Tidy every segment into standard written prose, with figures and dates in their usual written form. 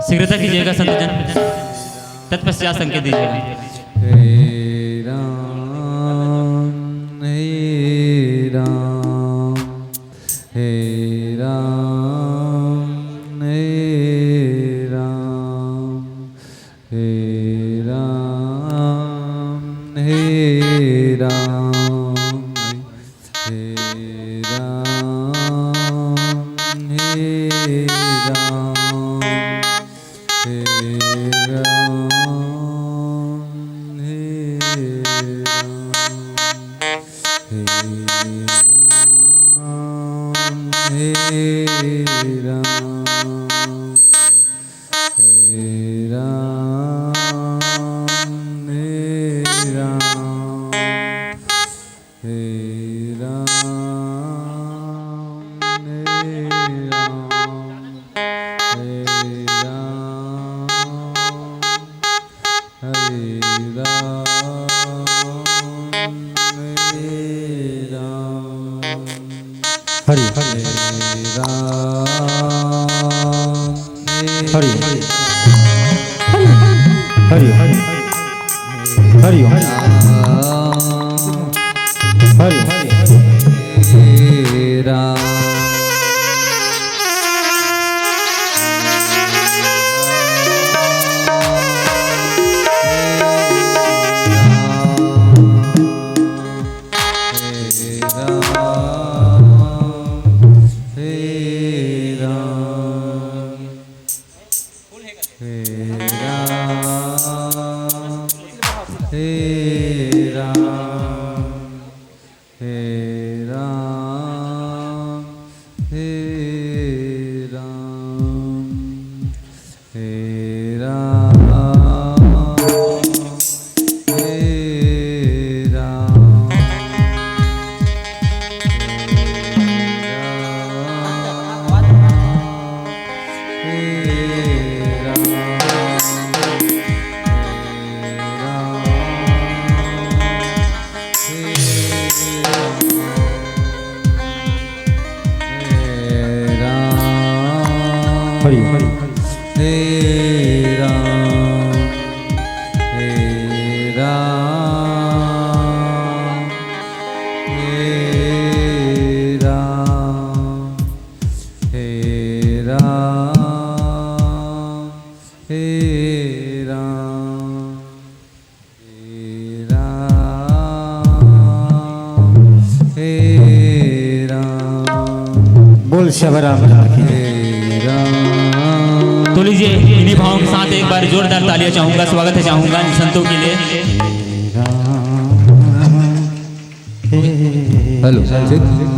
शीघ्रता कीजिएगा संतजन, तत्पश्चात संकेत दीजिएगा। हे राम हे राम हे राम हे राम हे राम हे राम हे राम हे राम हे हरि हरि हरि हरि हरि हरि बोल शबराम तो लीजिए इन्हीं भावों के साथ एक बार जोरदार तालियां चाहूंगा, स्वागत है चाहूंगा संतों के लिए। Hello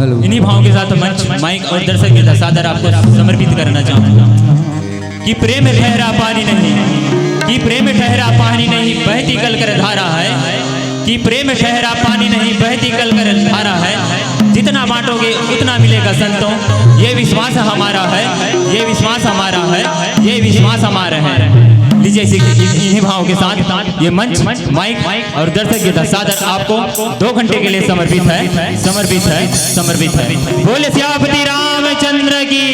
hello. इन्हीं भावों के साथ मंच माइक और दर्शक के सादर आपको समर्पित करना चाहूंगा कि प्रेम ठहरा पानी नहीं, कि प्रेम ठहरा पानी नहीं बहती कल कर धारा है, कि प्रेम ठहरा पानी नहीं बहती कल कर धारा है, जितना बांटोगे उतना मिलेगा संतों, ये विश्वास हमारा है, ये विश्वास हमारा है, ये विश्वास हमारा है। लीजिए इन्हीं भावों के साथ ये मंच माइक और दर्शक के सादर आपको 2 घंटे के लिए समर्पित है, समर्पित है, समर्पित है। बोले सियापति रामचंद्र की।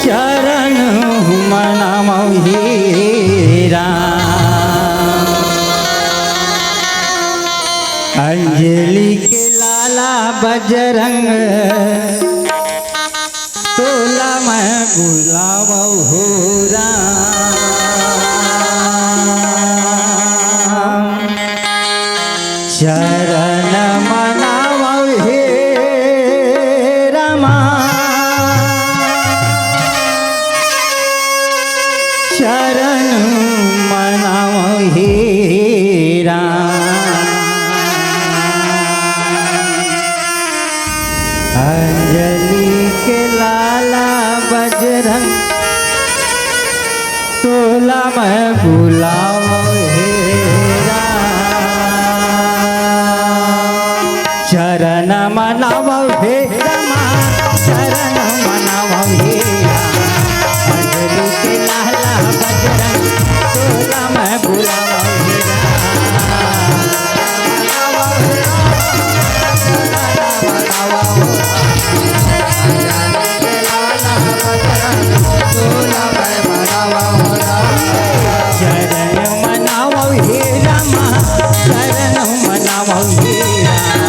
चरण मनामौ हे राम। अंजलि के लाला बजरंग तोला मैं बुलावौ हो राम। चरण मनावौ हे रामा। शरण मनावौ हे राम। अंजलि के लाला बजरंग तोला मैं बुलावौ हे राम। चरण मनावौ हे रामा। चरण मनावौ हे राम। अंजलि के लाला बजरंग तोला मैं बुलावौ हे राम। चरण मनावौ हे रामा। चरण मनावौ हे राम।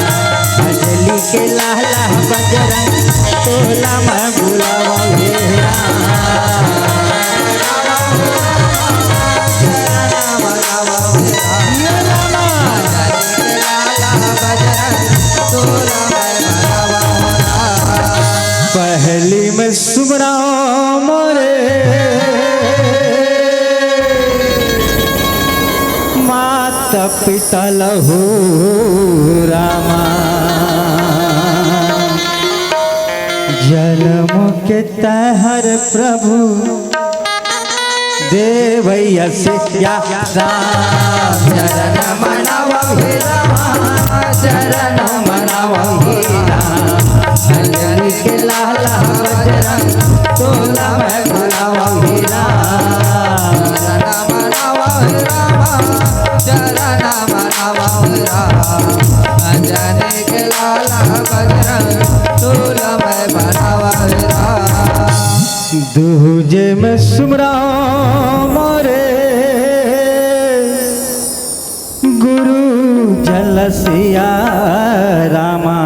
अंजलि के लाला बजरंग तोला मैं बुलावौ हे पहली में सुमरा मोरे माता पिता लहू रामा। जन्म के तहर प्रभु देवैया से या राम। चरण मनावौ हे रामा। चरण मनावौ हे राम। अंजलि के लाला बजरंग तोला मैं बुलावौ हे राम। चरण मनावौ हे रामा। चरण मनावौ हे राम। अंजलि के लाला बजरंग तोला मैं बुलावौ हे राम। दूजे में सुमरा मोरे गुरु जलसिया रामा।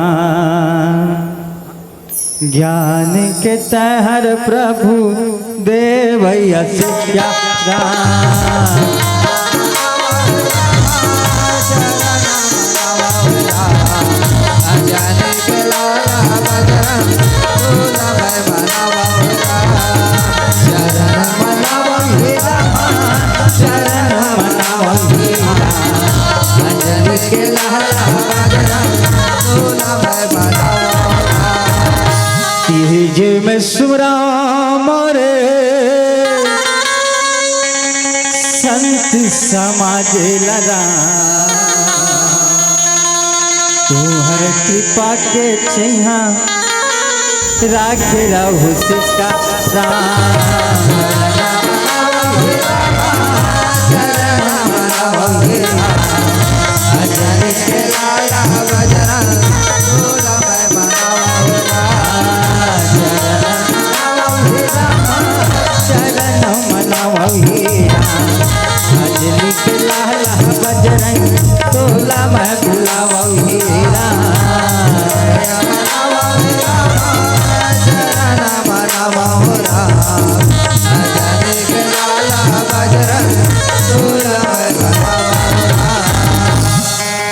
ज्ञान के तहर प्रभु देवैया से राम। तीजे में सुमरा मोरे संत समाज लगा तुहर कृपा के छैहा राख रहु सिका अजर के लाला बजरंग तोला मैं मनावा चरण मनावा अजली के लाला बजरंग तोला मैं बुलावा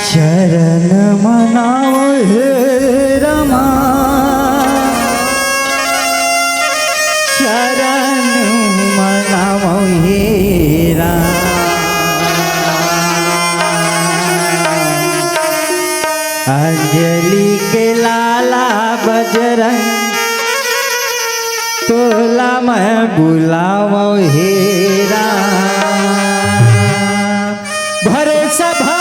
चरण मनाओ हे रमा चरण मनाओ हे अंजलि के लाला बजरंग तोला मैं बुलाओ हे भरे सभा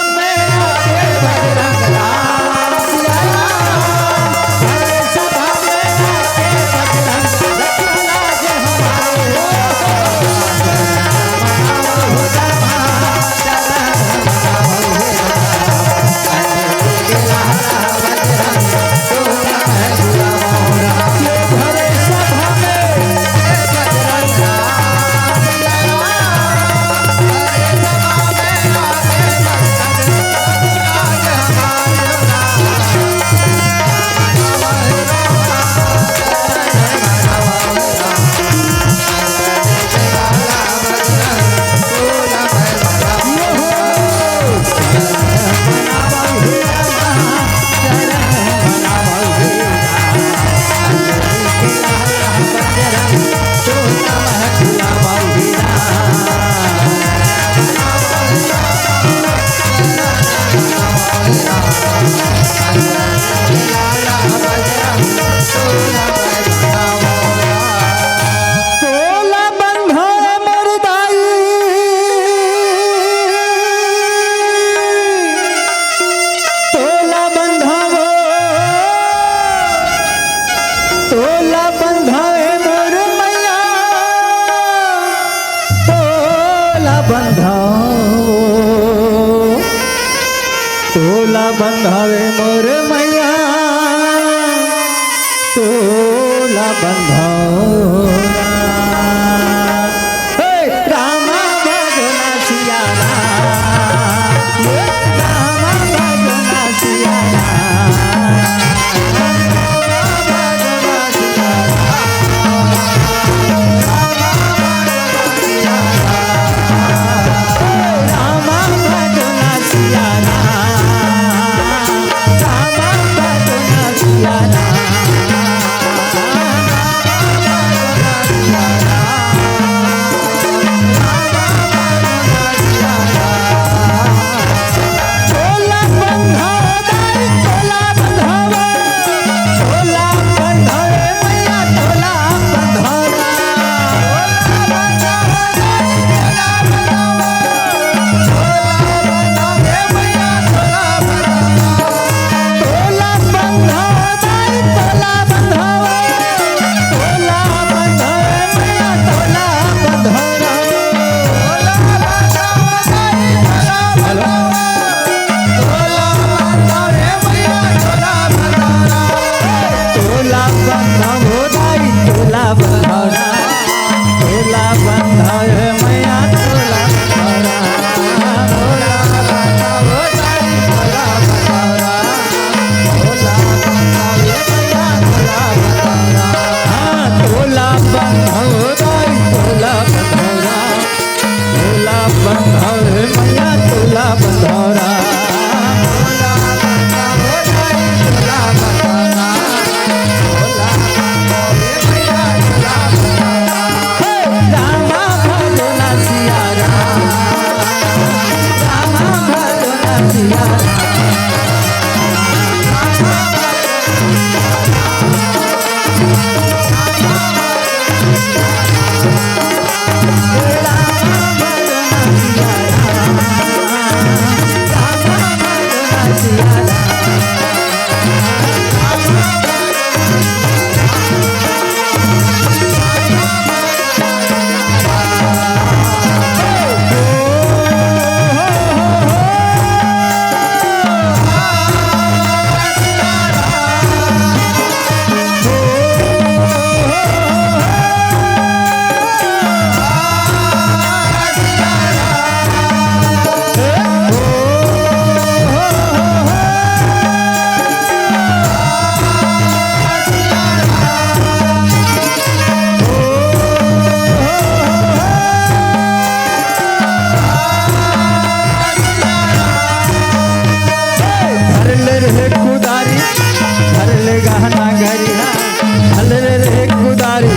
तोला बंधावे मोर मैया तोला बंधाओ रामा भगना सिया रामा भगना सिया Thank you. रे कुदारी धर ले गहना गरिया धर रे कुदारी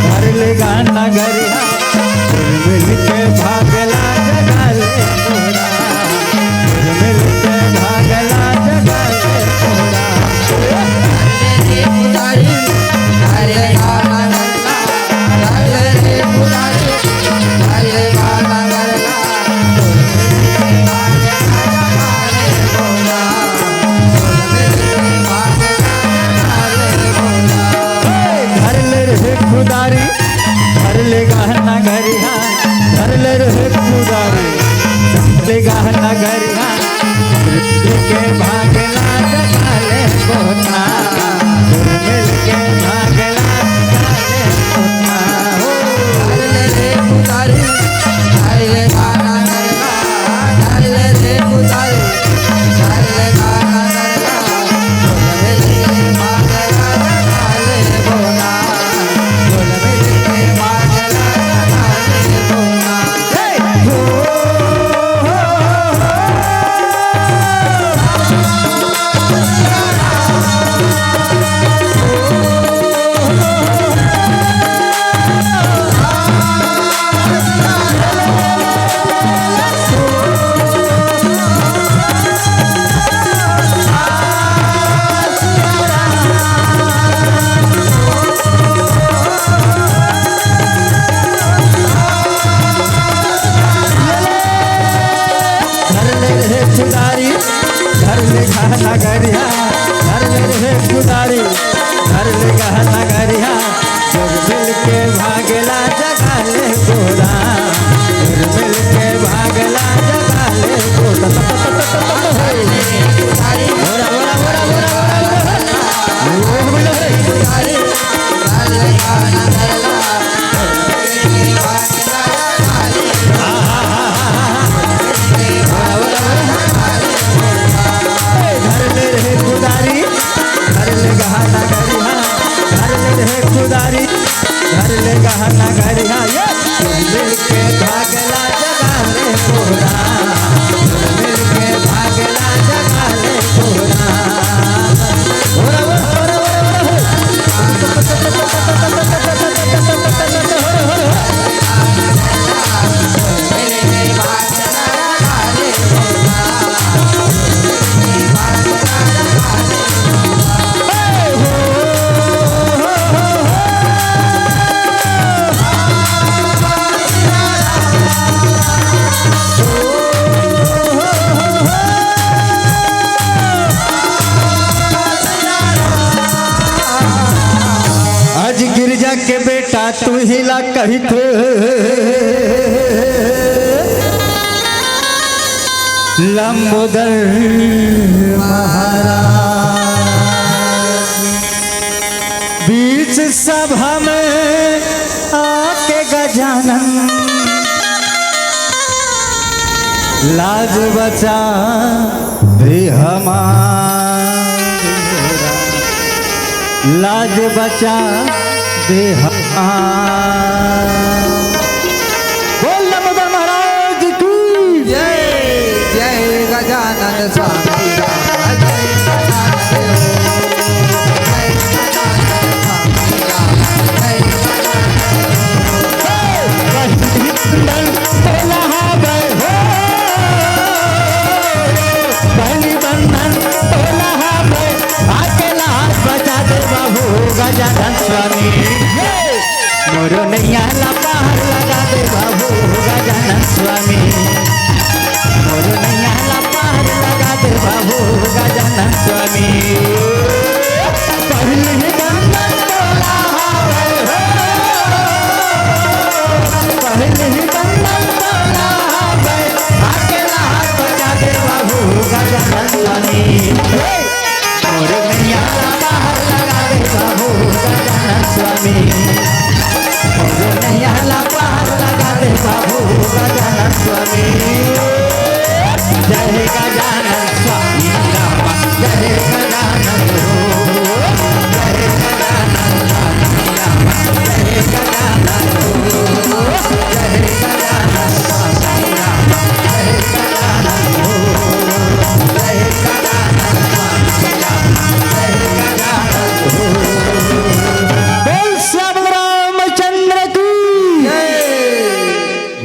धर ले गहना गरिया मिल के भागला जगा ले घोड़ा मिल के भागला जगा ले घोड़ा रे कुदारी धर ले गहना गरिया धर रे कुदारी धर ले गहना गरिया कुदारी धर ले गहना गरिया धर ले रे कुदारी ले गहना गरिया के भागला जगा ले कोना मिल के भागला जगा ले कोना हो धर ले कुदारी धर ले गहना गरिया धर ले रे कुदारी धर ले गहना गरिया मिल के भागला जगा ले कोना कुदारी धर ले गहना गरिया धर ले कुदारी धर ले गहना गरिया जब मिल के भागला जगा ले घोड़ा मिल के भागला जगा ले घोड़ा कुदारी घोड़ा घोड़ा घोड़ा घोड़ा कुदारी धर ले गहना गरिया कुदारी धर ले गहना गरिया धर ले कुदारी धर ले गहना गरिया मिल के भागला जगा ले घोड़ा मिल के भागला जगा ले घोड़ा गिरजा के बेटा तू हिला कही थे लंबोदर महाराज बीच सभा में आके गजानन लाज बचा दे हमारा लाज बचा दे बोल लंबोदर महाराज की जय जय गजानन स्वामी गजानन स्वामी मोरो नैया ला पार लगा दे बाबू गजानन स्वामी मोरो नैया ला पार लगा दे बाबू गजानन स्वामी पहले ही बंधन तोड़ा हावे पहले ही बंधन तोड़ा हावे अकेला हाथ बचा दे बाबू गजानन स्वामी मोरो नैया ला पार लगा दे बाबू गजानन स्वामी मोरो नैया ला पार लगा दे बाबू गजानन स्वामी जय गजानन स्वामी रामा जय गजानन जय गजानन स्वामी रामा जय गजानन जय गजानन स्वामी रामा जय गजानन जय गजानन स्वामी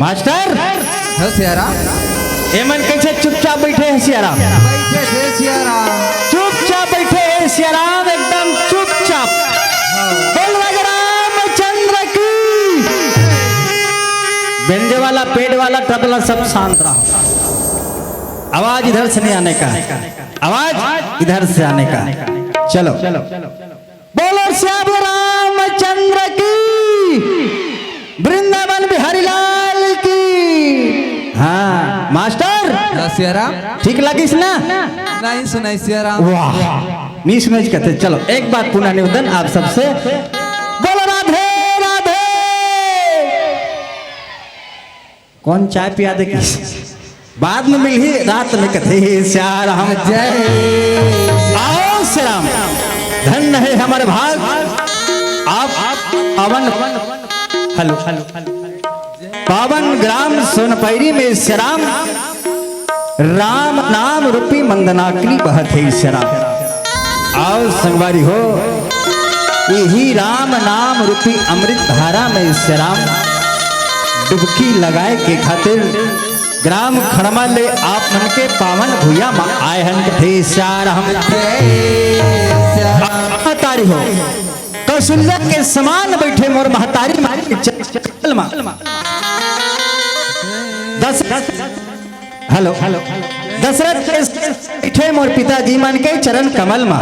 मास्टर हाँ सियाराम एमन कैसे चुपचाप बैठे हैं सियाराम, बैठे थे सियाराम चुपचाप बैठे हैं सियाराम, एकदम चुपचाप। बोल रामचंद्र की। बेंजे वाला पेड़ वाला तबला सब शांत रहा, आवाज इधर से नहीं आने का, आवाज इधर से आने का। चलो बोलो श्याम रामचंद्र की, वृंदावन बिहारी लाल की। हाँ मास्टर हाँ सियाराम ठीक लगिस ना? नहीं सुनाई सियाराम वाह मीस मेज कहते। चलो एक बात पुनः निवेदन आप सबसे, बोलो राधे राधे। कौन चाय पिया दे किस बाद में मिल ही रात में कथे श्याम हम जय। आओ श्याम धन्य है हमारे भाग, आप पावन हेलो पावन ग्राम सोनपैरी में श्याम राम नाम रूपी मंदनाकली बहत है श्याम। आओ संगवारी हो यही राम नाम रूपी अमृत धारा में श्याम डुबकी लगाए के खातिर ग्राम खड़मा ले आप मन के पावन भूया मा आए हन थे श्याम। महतारी हो कौशल्या के समान बैठे मोर महतारी मारी चल मा हेलो दशरथ के बैठे मोर पिताजी मन के चरण कमल मा,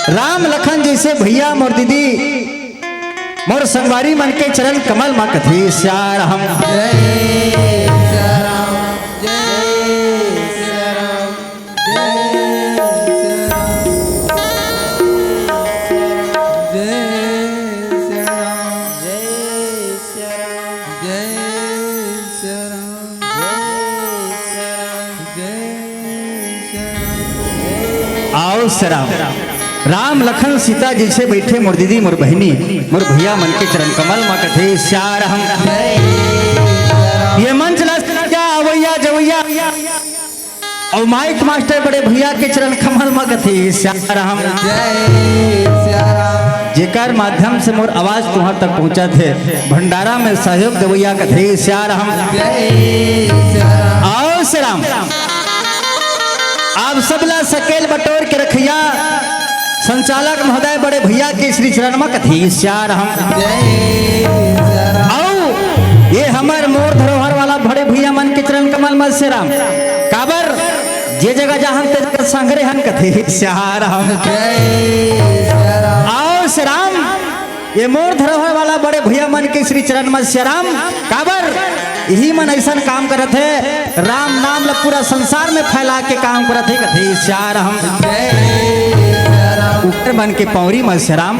राम लखन जैसे भैया मोर दीदी मोर संगवारी मन के चरण कमल मा कथी श्याम हम आओ श्याम राम लखन सीता जैसे बैठे मोर दीदी मोर बहनी मोर भैया मन के चरण कमल मा कथे श्याम हम। ये मंच क्या अवैया जवैया और माइक मास्टर बड़े भैया के चरण कमल मा कथे श्याम हम। जेकर माध्यम से मोर आवाज तुम्हार तक पहुंचा थे भंडारा में सहयोग दवैया कथे श्याम हम। आओ श्याम आप सबला सकेल बटोर के रखिया संचालक महोदय बड़े भैया के श्री चरण में कथी श्याम हम। आओ ये हमार मोर धरोहर वाला बड़े भैया मन के चरण कमल में श्याम काबर जे जगह जहां ते संगरे हन कथी श्याम हम। आओ श्याम ये मोर धरोहर वाला बड़े भैया मन के श्री चरण में श्याम काबर यही मन ऐसा काम करत है राम नाम ला पूरा संसार में फैला के काम करत है कथी श्याम हम। ऊपर बन के पौरी में श्याम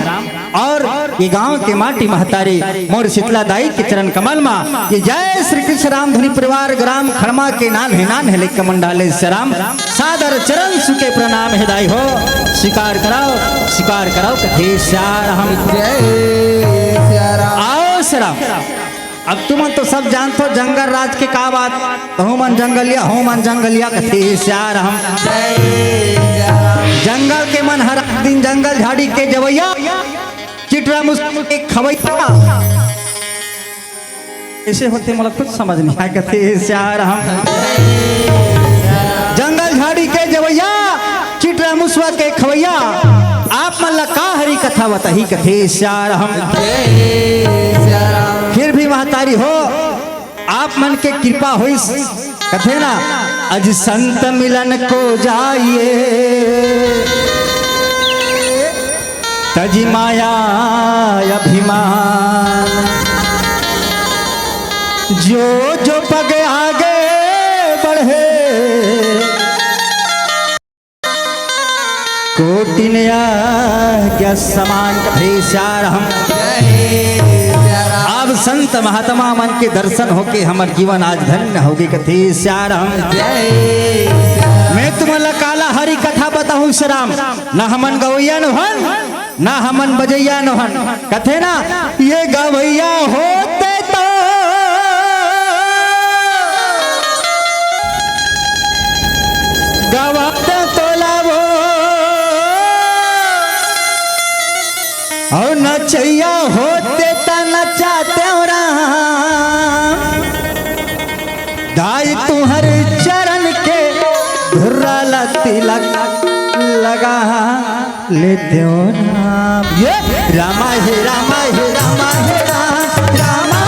और ये गांव के माटी महतारी मोर शीतला दाई के चरण कमल मा ये जय श्री कृष्ण राम धुनी परिवार ग्राम खड़मा के नान है लेके मंडाले श्याम सादर चरण सुके प्रणाम हिदाई हो स्वीकार कराओ कथी श्याम हम। आओ श्याम अब तुम तो सब जानते हो जंगल राज के का बात, हो मन जंगलिया कथी श्याम हम। जंगल के मन हर दिन जंगल झाड़ी के जवैया चिटरा मुस्कुर के खवैया ऐसे होते मतलब कुछ समझ नहीं आया कथी श्याम हम। जंगल झाड़ी के जवैया चिटरा मुस्वा के खवैया आप मन ला का हरी कथा बताही कथी श्याम हम। फिर भी महतारी हो आप मन के कृपा हुई कथे ना अज संत मिलन को जाइए तजी माया अभिमान जो पग आगे बढ़े कोटिन आज्ञा समान कथे श्याम हम। अब संत महात्मा मन के दर्शन होके हमार जीवन आज धन्य होगी कथी श्याम हम। मैं तुम्हें काला हरी कथा बताऊं श्याम न हमन गवैया नोहन न हमन बजैया नोहन कथे ना ये गवैया होते तो गवाते तो लावो और नचैया होते ता नचाते राम। तिलक लगा लेते हो नाम। ये रामा हे रामा हे रामा हे राम रामा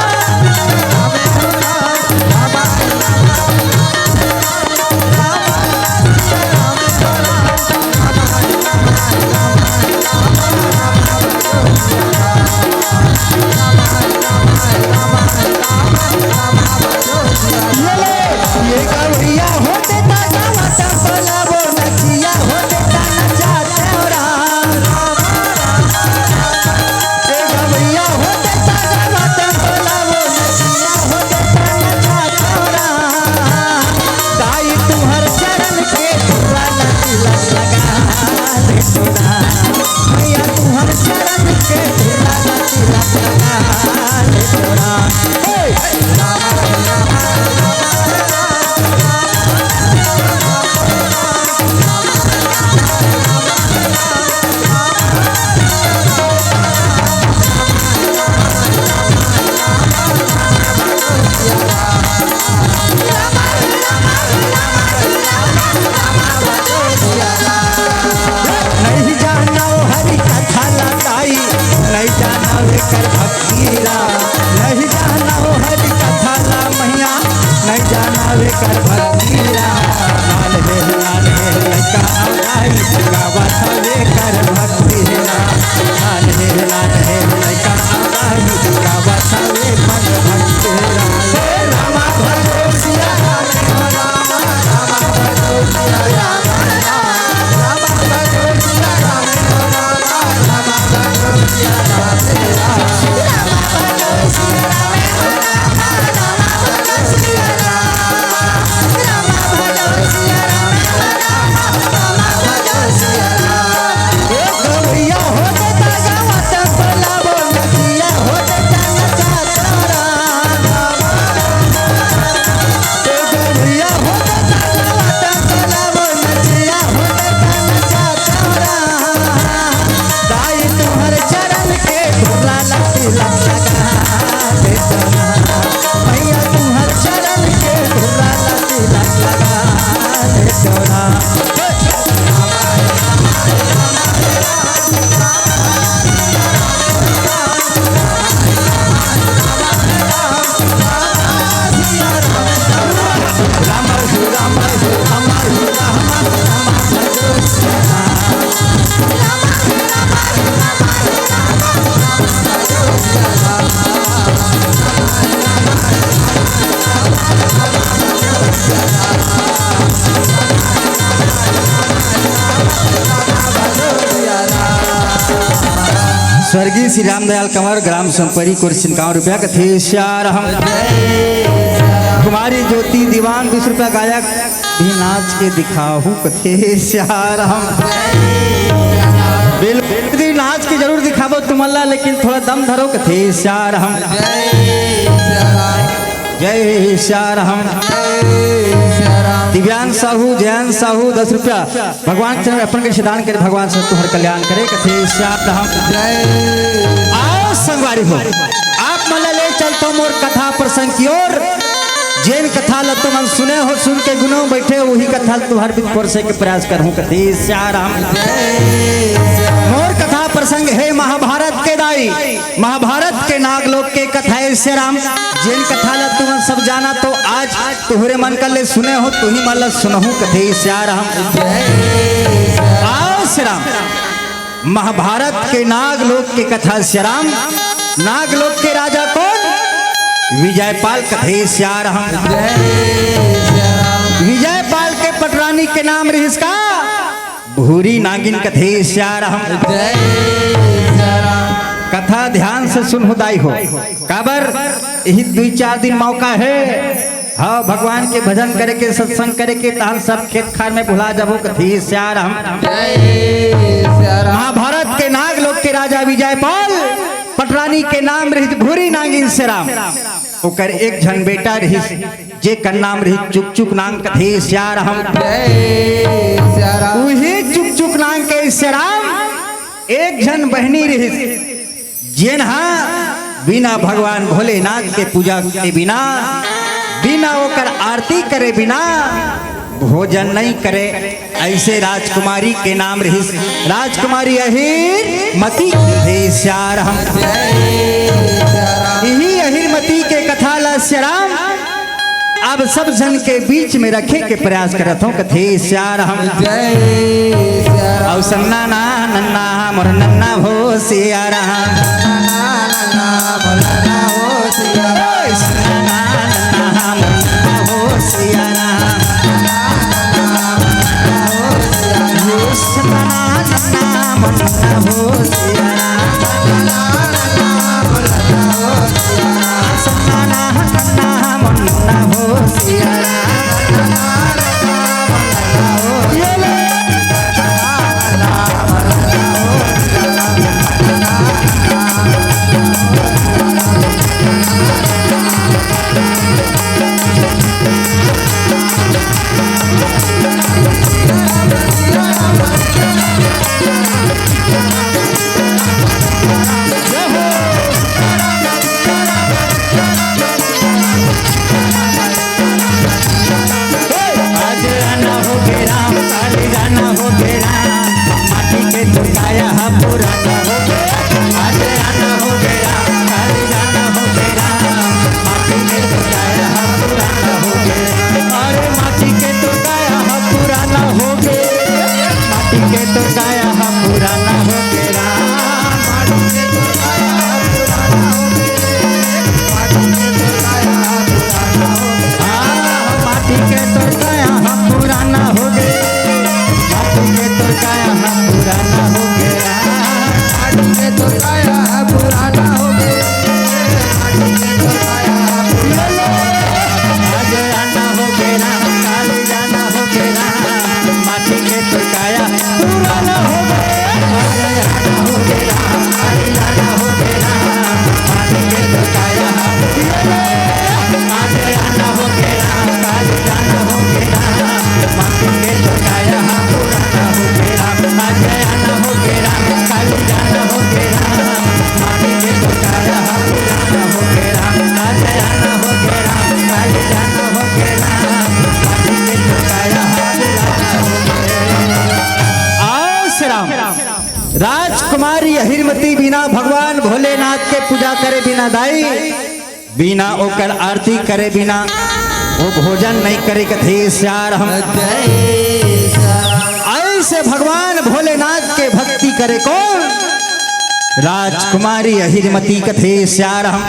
ये गवैया होते ताजा वाटा बोलावो नचिया होते ताना चाहते हो राम। ये गवैया होते ताजा वाटा बोलावो नचिया होते ताना चाहते हो राम। ताई तुम्हार चरण के वाला तिलक लगा ले सोना। मैया तुम्हार चरण के वाला तिलक लगा ले सोना। नहीं जाना वो हरि कथा लगाई, नहीं जाना वे कर भक्तिरा। नहीं जाना वो हरि कथा ला मैया, नहीं जाना वे कर भक्तिरा। लाल हे लड़का आई गावत वे कर भक्तिरा। लाल हे लड़का आई गावत वे कर भक्तिरा। हे रामा भजो सिया राम रामा रामा भजो सिया राम स्वर्गीय श्री रामदयाल कंवर ग्राम संपरी कुर्सिन गाँव रुपया कथे श्यार हम। कुमारी ज्योति दीवान 20 रुपया गायक भी नाच के दिखाहू कथे श्यार हम। बिल्कुल नाच के जरूर दिखाबो तुम्हारा, लेकिन थोड़ा दम धरो कथे श्यार हम। जय श्यार हम। दिव्यांग साहू जयंत साहू 10 रुपया भगवान से अपन के दान करे, भगवान से तुहर कल्याण करे कथे श्यार हम। आओ संगवारी हो आप मला ले चलतो मोर कथा प्रसंग की ओर। जैन कथा ल तुम सुने हो, सुन के गुनो बैठे वही कथा तुम्हार बीच परसे के प्रयास करहूं कथे श्यार हम। मोर कथा प्रसंग है महाभारत के दाई, महाभारत के नागलोक के कथा है श्री राम। जैन कथा ल तुम सब जाना तो आज तुहरे मन कर ले सुने हो, तू ही मन सुनहू कथे श्री राम। आओ श्री राम। महाभारत के नागलोक के कथा श्री राम। नागलोक के राजा कौन? विजयपाल कथे श्री राम। विजयपाल के पटरानी के नाम रहीस का भूरी नागिन कथे श्री राम। कथा ध्यान से सुन हुदाई हो, काबर यही 2-4 दिन मौका है। हाँ भगवान के भजन करे के सत्संग करे के तहन सब खेत खार में भुला जाबो कथी श्यार हम। महाभारत के नागलोक के राजा विजयपाल पटरानी के नाम रही भूरी नागिन से राम। ओकर एक झन बेटा रही जे कर नाम रही चुक चुक नांग कथी श्यार हम। वही चुक चुक नांग के श्याराम एक झन बहनी रही जेन बिना भगवान भोलेनाथ के पूजा के बिना, बिना ओकर आरती करे बिना भोजन नहीं करे, ऐसे राजकुमारी के नाम रही राजकुमारी अहिर मती हे श्यार हम यही अहिरमती के कथा ला श्याराम अब सब जन के बीच में रखे के प्रयास करत हूँ कथे श्यार हम और सन्ना ना नन्ना मोर नन्ना भो सियारा राजकुमारी अहिरमती बिना भगवान भोलेनाथ के पूजा करे बिना दाई बिना ओकर आरती करे बिना वो भोजन नहीं करे कथे श्यार हम ऐसे भगवान भोलेनाथ के भक्ति करे कौन राजकुमारी अहिरमती कथे श्यार हम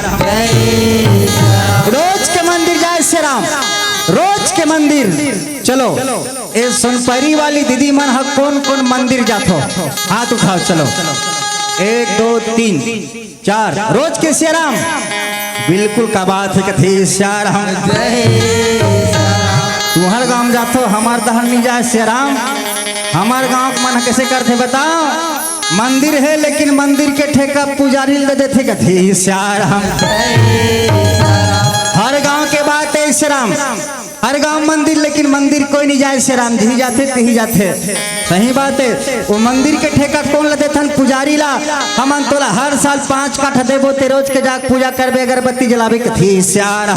रोज के मंदिर जाए श्री राम रोज के मंदिर चलो ए सोनपरी वाली दीदी मन ह कौन कौन मंदिर जातो हाथ उठाओ चलो 1 2 3 4 रोज के श्री राम बिल्कुल का बात है कथे श्यार हम तुम्हार गांव जातो हमार दहन नहीं जाए श्री राम हमार गांव के मन कैसे करते बताओ मंदिर है लेकिन मंदिर के ठेका पुजारी दे देते कथे श्यार हम हर गांव के बात है श्री राम हर गांव मंदिर लेकिन मंदिर कोई नहीं जाए श्री राम जी जाते कहीं जाते सही बात है वो मंदिर के ठेका कौन लदे थन पुजारी ला हम तोला हर साल 5 काठ देबो ते रोज के जाग पूजा करबे अगरबत्ती जलाबे कथी श्यार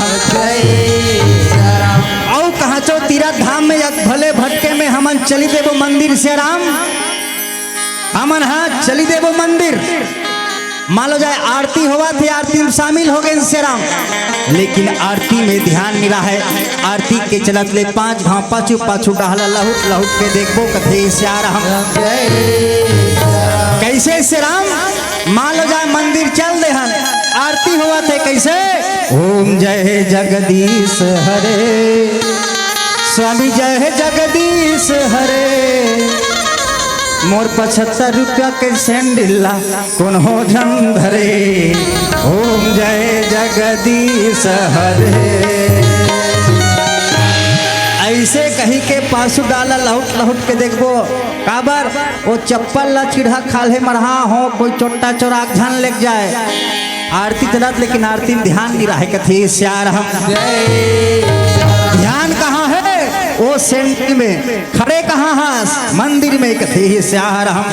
औ कहाँ चो तीरथ धाम में भले भटके में हमन चली देबो मंदिर श्री राम हमन हाँ चली देबो मंदिर मान लो जाए आरती हुआ थी आरती में शामिल हो गए श्री राम लेकिन आरती में ध्यान मिला है आरती के चलत ले 5 घाव पाछू पाछू डहला लहुट लहुट के देखबो कथे श्यार हम कैसे श्री राम मान लो जाए मंदिर चल दे हन आरती हुआ थे कैसे ओम जय जगदीश हरे स्वामी जय जगदीश हरे मोर 75 रुपया के सैंडिला कौन हो ढंग धरे ओम जय जगदीश हरे ऐसे कहीं के पासु डाला लहुट लहुट के देखबो काबर वो चप्पल ला चिढ़ा खाले मरहा हो कोई चोटा चोराक झन लग जाए आरती चलत लेकिन आरती में ध्यान नहीं रहे कथी श्यार हम ध्यान कहाँ है वो सेंटी में खड़े कहाँ हास मंदिर में कथे श्यार हम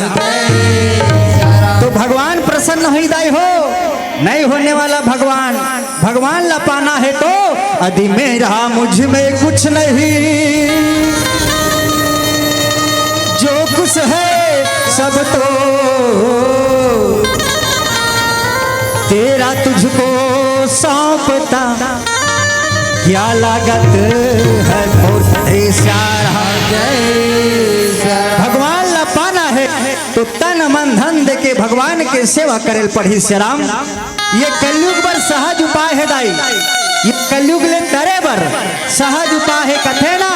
तो भगवान प्रसन्न हो दाई हो नहीं होने वाला भगवान, भगवान ला पाना है तो यदि मेरा मुझ में कुछ नहीं, जो कुछ है सब तो तेरा तुझको सौंपता, क्या लागत है भगवान ला पाना है तो तन मन धन दे के भगवान के सेवा करे पढ़ी से राम। ये कलयुग पर सहज उपाय है दाई, ये कलयुग ले तरे बर सहज उपाय है कथे ना,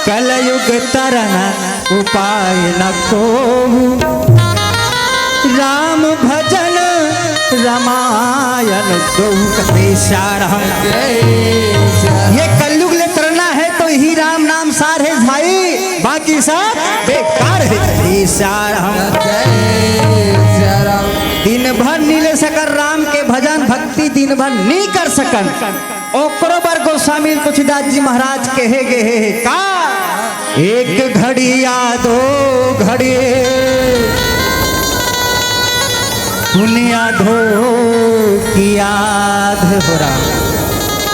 कलयुग तरना उपाय न को, राम भजन रामायण दो कथे श्याम। ये कलयुग ले तरना है तो ही राम नाम सार है भाई, बाकी सब बेकार है कथे श्याम। दिन भर नहीं ले सकन राम के भजन भक्ति, दिन भर नहीं कर सकन ओकरो बर गोस्वामी तुलसीदास जी महाराज कहे गे का, एक घड़ी या दो घड़ी दुनिया धो की याद हो रहा,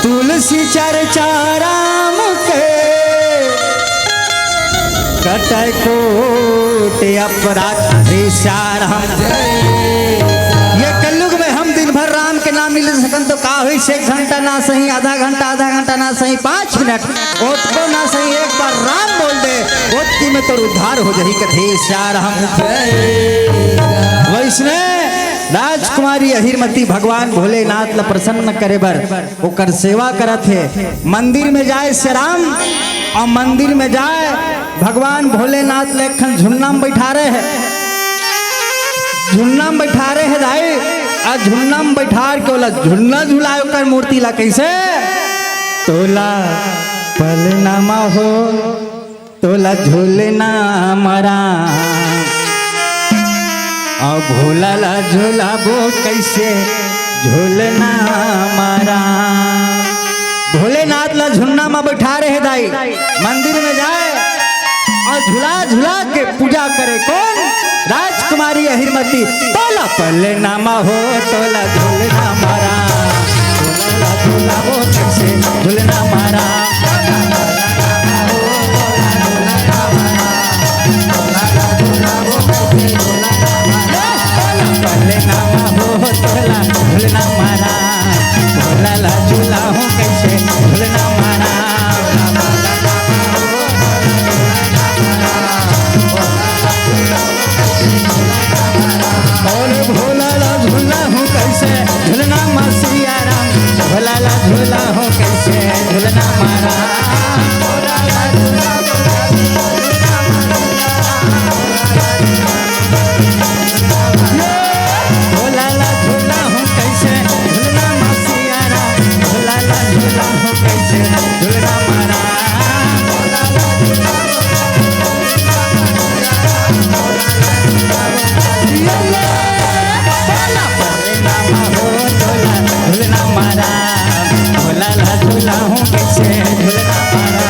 तुलसी चर्चा राम के कटय कोट अपराध श्याम। ये कलयुग में हम दिन भर राम के नाम नहीं ले सकन तो का हुई, 1 घंटा ना सही आधा घंटा ना सही 5 मिनट ओतको ना सही एक बार राम बोल दे, ओतकी में तो उद्धार हो जाही कथे श्याम। वैष्णव राजकुमारी अहिरमती भगवान भोलेनाथ ला प्रसन्न करे बर ओकर सेवा करत है। मंदिर में जाए श्री राम और मंदिर में जाए भगवान भोलेनाथ लेखन झुन्ना में बैठा रहे हैं, झुन्ना में बैठा रहे हैं दाई, और झुन्ना में बैठा के बोला झुन्ना झुलाए ओकर मूर्ति ला कैसे, तोला पलनामा हो तोला झूलना मरा, और भोला ला झूलाबो कैसे झूलना मारा। भोलेनाथ ला झुन्ना में बैठा रहे दाई, मंदिर में जाए और झुला झुला के पूजा करे कौन, राजकुमारी अहिरमती। तोला पले नामा हो तोला झूलना मारा, तोला झूलाबो कैसे झूलना मारा, पले नामा हो तोला झूलना मारा, भोला ला झूला हो कैसे झूलना मारा। और भोला ला झूला हो कैसे झूलना मासिया राम, भोला ला झूला हो कैसे झूलना मारा, भोला ला झूला भोला ला झूला हो कैसे झूलना मासिया राम, भोला ला झूला हो कैसे झूलना मारा, भोला ला झूला झूलना मारा, भोला ला झूला हो कैसे झूलना मारा।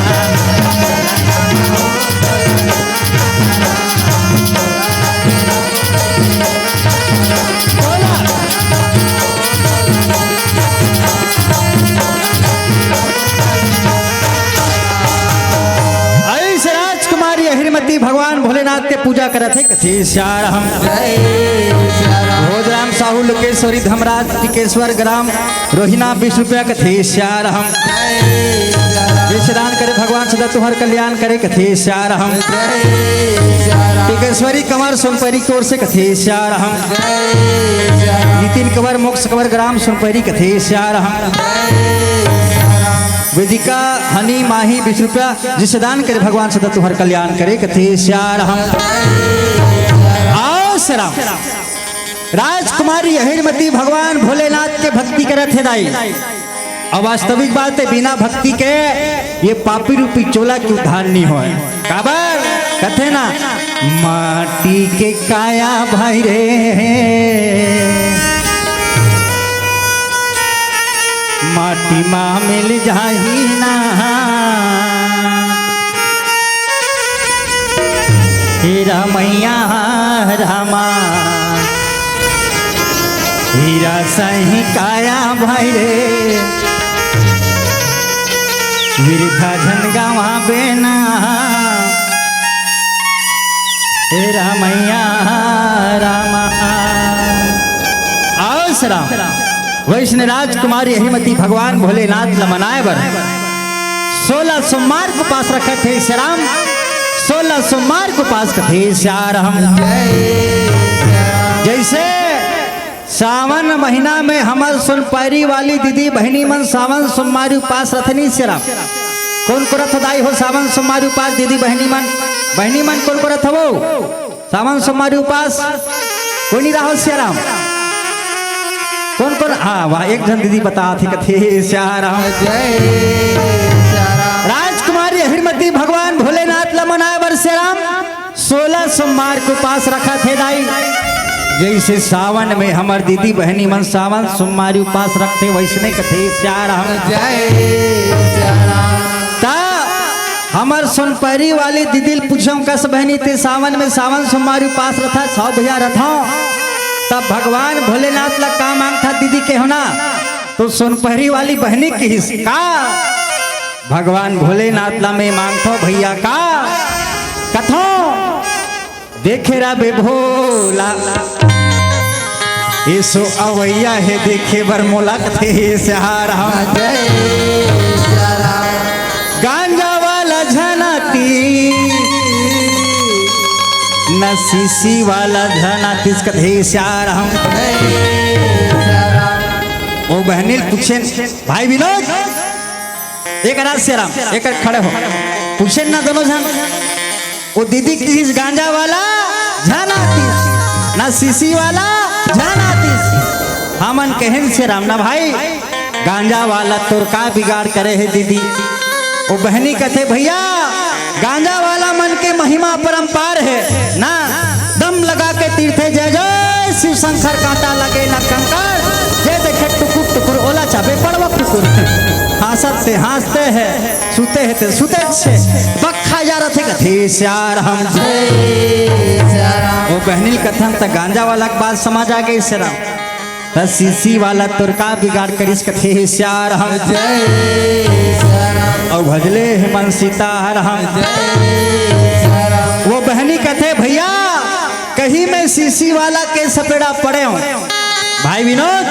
ऐसे राजकुमारी अहिरमती भगवान भोलेनाथ के पूजा करत है कथी श्याम। भोजराम साहू लोकेश्वरी धमराज टिकेश्वर ग्राम रोहिना 20 रुपया कथी श्याम। विश्रान करे भगवान सदा तुहर कल्याण करे कथी श्याम। टिकेश्वरी कंवर सोनपरी की ओर से कथी श्याम। नितिन कंवर मोक्ष कंवर ग्राम सोनपरी कथी श्याम। वेदिका हनी माही 20 रुपया जिसे दान करे भगवान सदा तुहर कल्याण करे कथी श्याम। आओ सराम राजकुमारी अहिरमती भगवान भोलेनाथ के भक्ति करत है दाई। अब वास्तविक बात है बिना भक्ति के ये पापी रूपी चोला की उद्धार नहीं हो। काबर कथे ना माटी के काया भाई रे, माटी माँ मिल जाही ना, हे रामैया रामा, हे हीरा सही काया भाई रे विरथा झनगावा बेना हे रामैया रामा आओ सराम वैष्णव राजकुमारी हरिमती भगवान भोलेनाथ लमनाए बर 16 सोमवार को पास रखे थे श्याम 16 सोमवार को पास रखे श्याम जैसे सावन महीना में हमार सुनपारी वाली दीदी बहनी मन सावन सोमवार उपास रथनी श्याम कौन को रथ दाई हो सावन सोमवार उपास दीदी बहनी मन कौन को रथ हो सावन सोमवार उपास कोई नहीं रहो श्याम कौन कौन हाँ वाह एक जन दीदी बता थी कथे श्याम राजकुमारी हरिमती भगवान भोलेनाथ लमनाए बर श्याम 16 सोमवार को पास रखा थे दाई जैसे सावन में हमार दीदी बहनी मन सावन सोमवार उपास रखते वैसने कथे श्याम हमार सोनपरी वाली दीदी पूछो कस बहनी थे सावन में सावन सोमवार उपास रथा 100 भैया रथा तब भगवान भोलेनाथ ला का मांग था दीदी के होना तो सोनपरी वाली बहनी की का भगवान भोलेनाथ ला में मांगतो भैया का कथो देखे रा बे भोला ऐसो अवैया है देखे बर मोला कथे सहारा गांजा वाला झनाती न सीसी वाला झनाती कथे सहारा ओ बहनी पूछे भाई विनोद एक रास्य राम एक खड़े हो पूछे ना दोनों जन वो दीदी किस गांजा वाला झनातीस ना सीसी वाला झनातीस हमन कहन से राम ना भाई गांजा वाला तोर का बिगाड़ करे है दीदी वो बहनी कहते भैया गांजा वाला मन के महिमा परंपार है ना दम लगा के तीर्थे जय जय शिव शंकर कांटा लगे ना कंकर जय देखे टुकुर टुकुर ओला चाबे पड़वा टुकुर हंसते हंसते हैं सुते हैं तो सुते से पक्का जा रहे थे कथे श्यार हम वो बहनील कथन तक गांजा वाला की बात समझ आ गई से राम तो सीसी वाला तुरका बिगाड़ करिस कथे श्यार हम और भजले हेमन सीतार हम वो बहनी कथे भैया कहीं मैं सीसी वाला के सपेड़ा पड़े हूँ भाई विनोद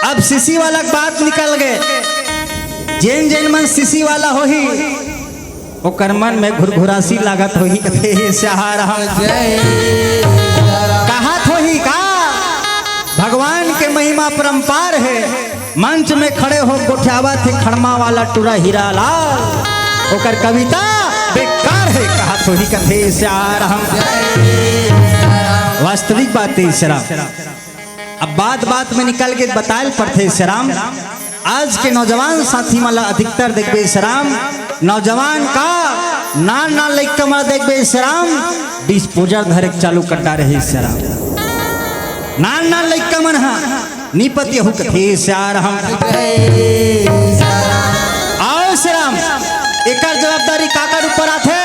अब सीसी वाला बात निकल गए जैन जैन मन सीसी वाला हो ही वो कर्मन में घुरघुरासी लागत हो ही कथे सहारा कहत हो ही का भगवान के महिमा परंपार है मंच में खड़े हो गोठियावा थे खड़मा वाला टूरा हीरा लाल ओकर कविता बेकार है कहत हो ही कथे सहारा वास्तविक बात है शराब अब बात में निकल के बताए पड़ते श्याम आज के नौजवान साथी मला अधिकतर देखबे श्याम नौजवान का नान नान लइका मला देखबे श्याम डिस्पोजर धरे चालू करता रहे श्याम नान नान लइका मन हा निपति हो कथे श्याम आओ श्याम एकर जवाबदारी काकर ऊपर आथे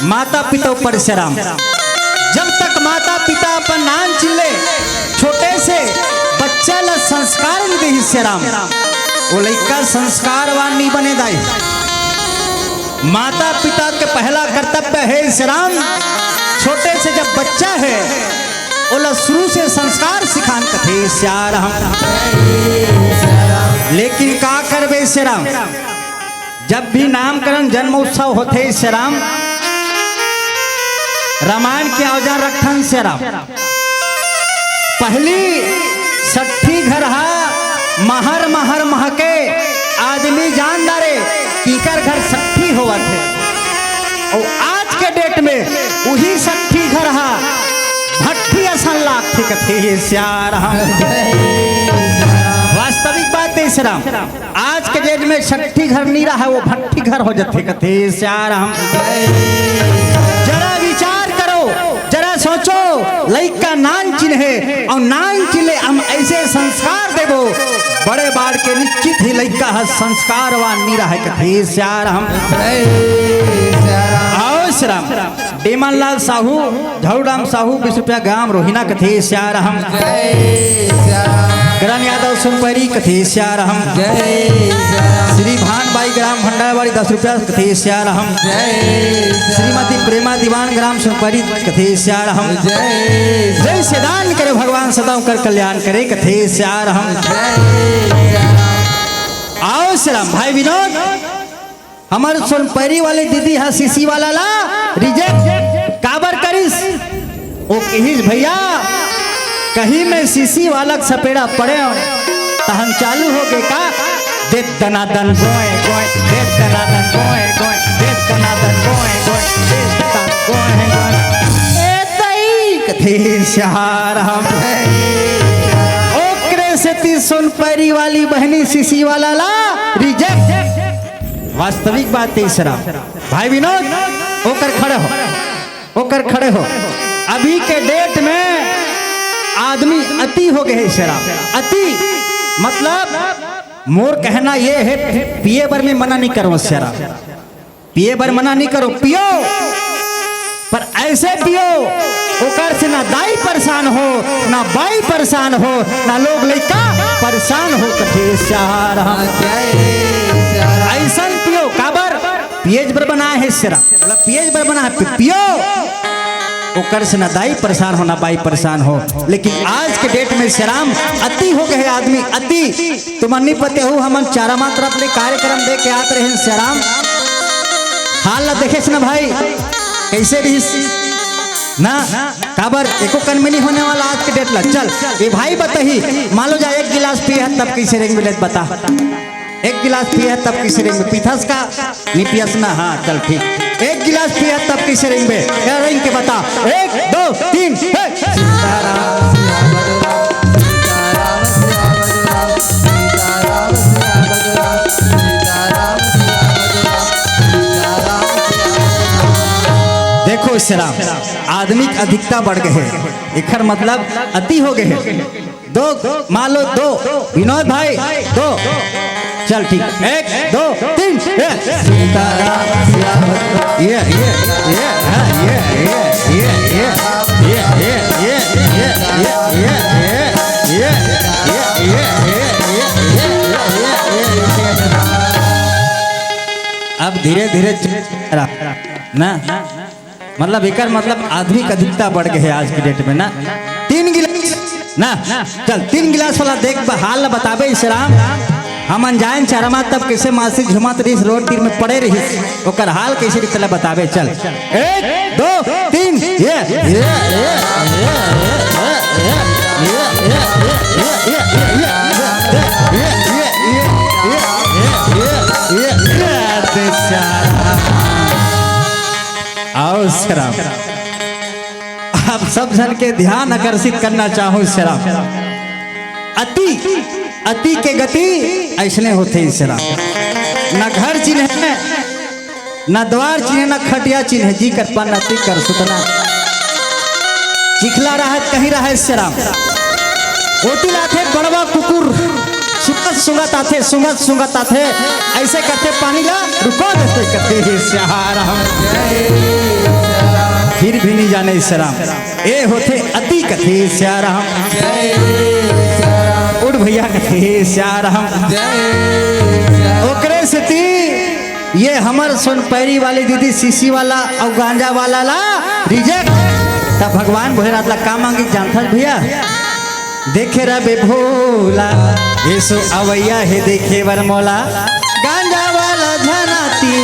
माता पिता ऊपर श्याम जब तक माता पिता अपन नाम चिल्ले छोटे से बच्चा ला संस्कार नहीं दे श्याम वो लड़का संस्कारवान नहीं बने दाई माता पिता के पहला कर्तव्य है श्याम छोटे से जब बच्चा है वो शुरू से संस्कार सिखान कथे श्याम लेकिन का करबे श्याम जब भी नामकरण जन्म उत्सव होते श्याम रामायण के औजार रखन श्याम पहली 60 घर हा महर महर महके आदमी जान दारे कीकर घर 60 होवा थे और आज के डेट में वही 60 घर हा भट्टी असन लाख थे कथे श्याम वास्तविक बात है श्याम आज के डेट में 60 घर नहीं रहा वो भट्टी घर हो जाते कथे श्याम जरा विचार करो जरा सोचो लइका नान चिन्हे और नान चिन्हे हम ऐसे संस्कार देवो बड़े बाढ़ के निश्चित ही लइका संस्कारवान नहीं रहा कथे श्याम आओ श्याम डेमनलाल साहू झाड़ूराम साहू 20 रुपया ग्राम रोहिणा कथे श्यारहम जय सिया राम करण यादव सुनपरी कथे श्यारहम जय सिया राम श्री भानबाई ग्राम भंडारवाड़ी 10 रुपया कथे श्यारहम जय श्रीमती प्रेमा दीवान ग्राम सुनपरी कथे श्यारहम जय जय से दान करे भगवान सदा कर कल्याण करे कथे श्यारहम सिया राम आओ श्याम भाई विनोद हमार सोनपरी वाले दीदी है सीसी वाला ला रिजेक्ट काबर करिस ओ कहिस भैया कहीं में सीसी वाला सपेड़ा पड़े तहन चालू हो गए का दे दनादन गोए गोए दे दनादन गोए गोए दे दनादन गोए गोए दे दनादन गोए गोए ए तई कथे शहर हम ओकरे से ती सोनपरी वाली बहनी सीसी वाला ला रिजेक्ट वास्तविक बात है सरा भाई विनोद होकर खड़े हो अभी के डेट में आदमी अति हो गए शराब अति मतलब मोर कहना ये है पिए बर में मना नहीं करो शराब पिए बर मना नहीं करो पियो पर ऐसे पियो ओकर से ना दाई परेशान हो ना बाई परेशान हो ना लोग लड़का परेशान हो कथे शहर जय सिया राम ऐसा पियो काबर पिएज बर बना है सिरा मतलब पिएज बर बना है पियो ओकर से ना दाई परेशान हो ना बाई परेशान हो लेकिन आज के डेट में शराम अति हो गए आदमी अति तुम नहीं पते हो हम चारा मात्रा अपने कार्यक्रम दे के आते रहे शराम हाल ला देखे ना भाई कैसे रही ना काबर एको कन में नहीं होने वाला आज के डेट ला चल ये भाई बताही मान लो जा एक गिलास पिए तब कैसे रेंग मिले बता एक गिलास पिया तब किसी रिंग में पीथस का नहीं पियस ना हाँ चल ठीक एक गिलास पिया तब किसी रिंग में क्या रिंग के बता 1 2 3 सीताराम सिया बदुराम सीताराम सिया बदुराम सीताराम सीताराम सिया बदुराम देखो शराब आदमी की अधिकता बढ़ गए इखर मतलब अति हो गए दो मान लो 2 विनोद भाई 2 चल ठीक 1 2 3 सीताराम सिया बदुराम अब धीरे धीरे ना मतलब एकर मतलब आदमी की अधिकता बढ़ गई है आज की डेट में ना 3 गिलास ना चल 3 गिलास वाला देख हाल बताबे इशराम हम अनजान चारमा तब कैसे मासिक झुमात रही रोड तीर में पड़े रही ओकर हाल कैसे चला बताबे चल 1 2 3 आओ शराब आप सब जन के ध्यान आकर्षित करना चाहो शराब अति के गति ऐसने होते हैं शराब ना घर चिन्ह ना द्वार चिन्ह ना खटिया चिन्ह जी कर पाना ती कर सुतना चिखला रहा कहीं रहा है शराब ओटी लाथे बड़वा कुकुर सुंगत आथे ऐसे करते पानी ला रुको देते करते सहारा फिर भी नहीं जाने शराब ए होते अति कथे श्याराम उड़ भैया कथे श्याराम ओकरे सती ये हमर सोनपैरी वाली दीदी सीसी वाला और गांजा वाला ला रिजेक्ट तब भगवान भोलेनाथ ला का मांगी जानता भैया देखे रबे भोला ये सो अवैया है देखे वर मौला गांजा वाला झनाती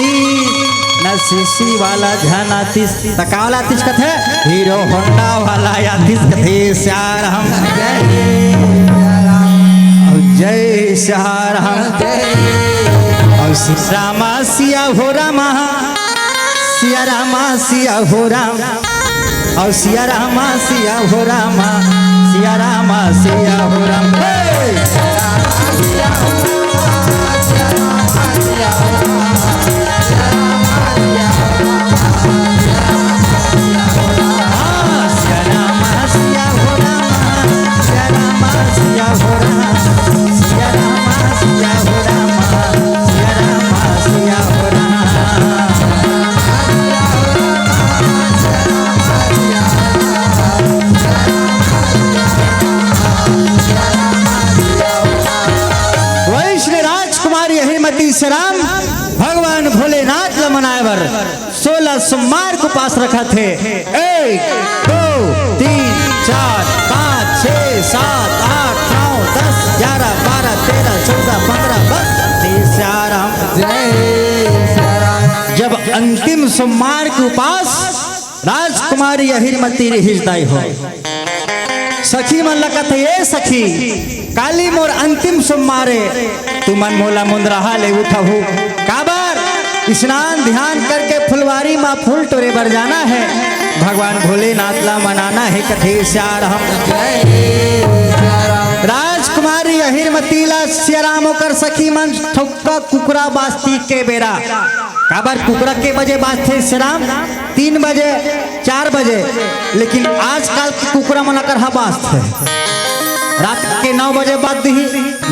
न सीसी वाला झनाती तकावला तिस कथे हीरो होंडा वाला या तिस कथे श्याराम जय श्याराम और रामा सिया हो रामा सिया रामा सिया हो राम और सिया रामा सिया हो रामा सिया रामा सिया हो राम कथेश राम भगवान भोलेनाथ ल मनाए बर 16 सोमवार को पास रखा थे। 1 2 3 4 5 6 7 8 9 10 11 12 13 14 15 बस राम। जय सिया राम। जब अंतिम सोमवार के उपास राजकुमारी अहिरमती हृदय हो सखी मन लगत ये सखी काली मोर अंतिम सोमवारे तू मन मोला मुंदरहा ले उठहु काबर स्नान ध्यान करके फुलवारी माँ फूल तोरे बर जाना है भगवान भोलेनाथ ला मनाना है कथेश राम। जय सिया राम। राजकुमारी अहिरमती ला सिया राम होकर सखी मन ठुक्का कुकरा बास्ती के बेरा काबर कुकरा के बजे बाजते सिया राम 3 बजे 4 बजे लेकिन आजकल के कुकरा मन कर बाजते रात के 9 बजे बाज दी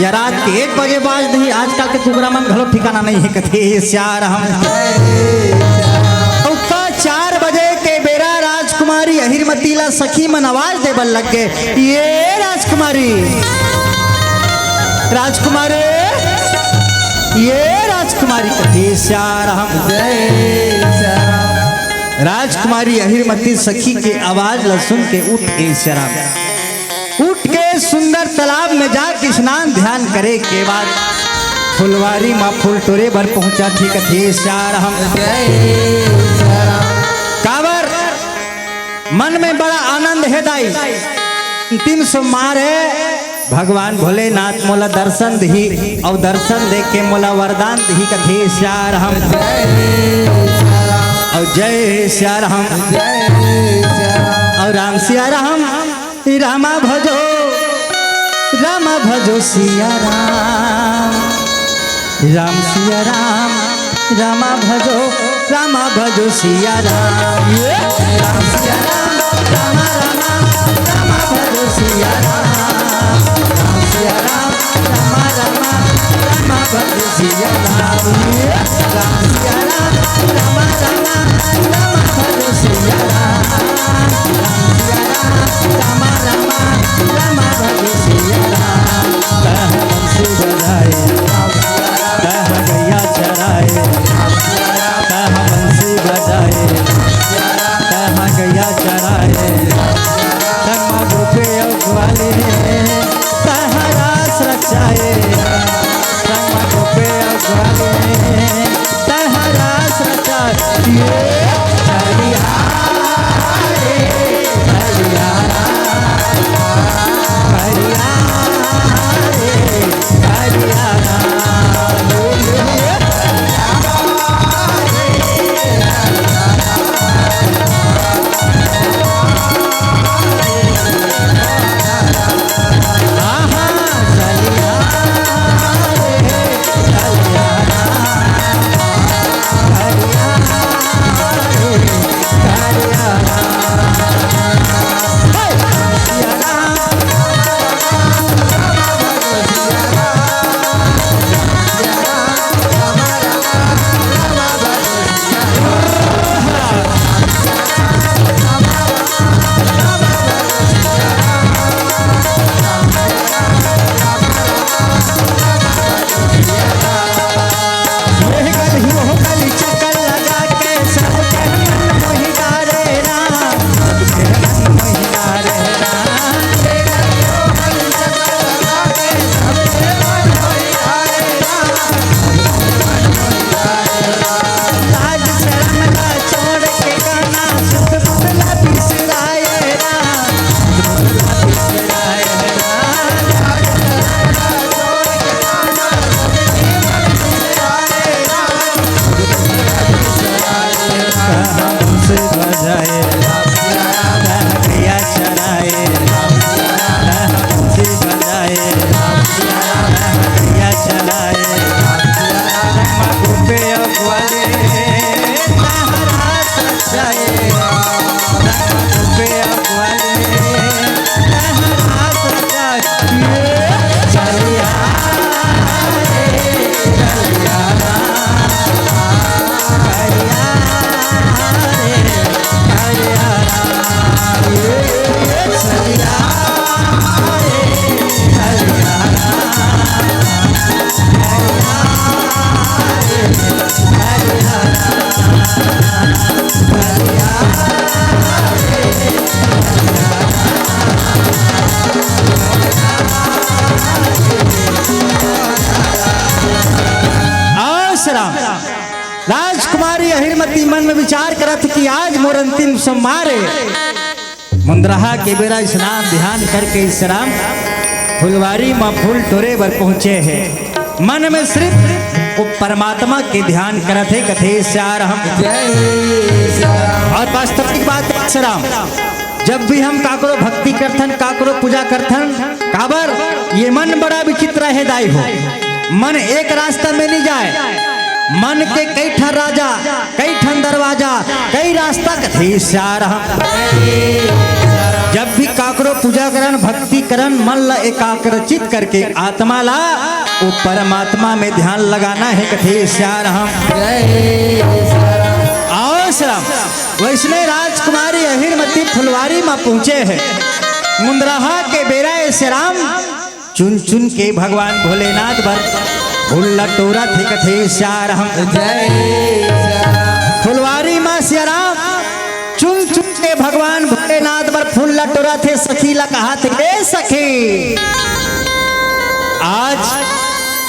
या रात के 1 बजे बाज दी आजकल के कुकरा मन घलो ठिकाना नहीं है कथेश राम। 4 बजे के बेरा राजकुमारी अहिरमती ला सखी मन आवाज देबल लग गए ये राजकुमारी राजकुमारी ये राजकुमारी कथेश राम। जय सिया राम। राजकुमारी अहिरमती सखी के आवाज ला सुन के उठ शराब उठ के सुंदर तालाब में जाके स्नान ध्यान करे के बाद फुलवारी माँ फूल तोरे भर पहुंचा थी कथेश राम। जय सिया राम। काबर मन में बड़ा आनंद है दाई अंतिम सोमवार है भगवान भोलेनाथ मोला दर्शन दी और दर्शन दे के मोला वरदान दी कथेश राम। और जय सिया राम। जय सिया राम। और राम सिया राम रामा भजो सिया राम राम सिया राम रामा भजो सिया राम राम सिया राम रामा भजो सिया राम राम सिया राम रामा भजो सिया राम राम सिया राम रामा भजो सिया राम राम सिया राम रामा भजो सिया राम। कह बंसी बजाए कह गैया चराए कह बंसी बजाए कह गैया चराए कह रुपये वाले कह रास रचाए कह रुपये वाले कह रास रचाए राम राजकुमारी अहिरमती मन में विचार करत कि आज मोर अंतिम सोमवार है। मुंद्रहा के बेरा स्नान ध्यान करके इस राम फुलवारी माँ फूल तोरे पर पहुँचे हैं। मन में सिर्फ वो परमात्मा के ध्यान करत है कथे श्यार हम और वास्तविक बात है श्याम जब भी हम काकरो भक्ति करथन काकरो पूजा करथन काबर ये मन बड़ा विचित्र है दाई हो। मन एक रास्ता में नहीं जाए, मन के कई ठन राजा कई ठन दरवाजा कई रास्ता कथे श्यार हम। जब भी काकरो पूजा करन भक्ति करन मन ला एकाग्रचित करके आत्मा ला वो परमात्मा में ध्यान लगाना है कथे श्यार हम। आओ श्याम वैष्णव राजकुमारी अहिरमती फुलवारी में पहुंचे हैं। मुंद्रहा के बेरा श्री राम चुन चुन के भगवान भोलेनाथ पर फूल टोरा थे कथे श्यार हम। फुलवारी माँ श्री राम चुन चुन के भगवान भोलेनाथ पर फूल टोरा थे। सखी ला कहा थे सखी आज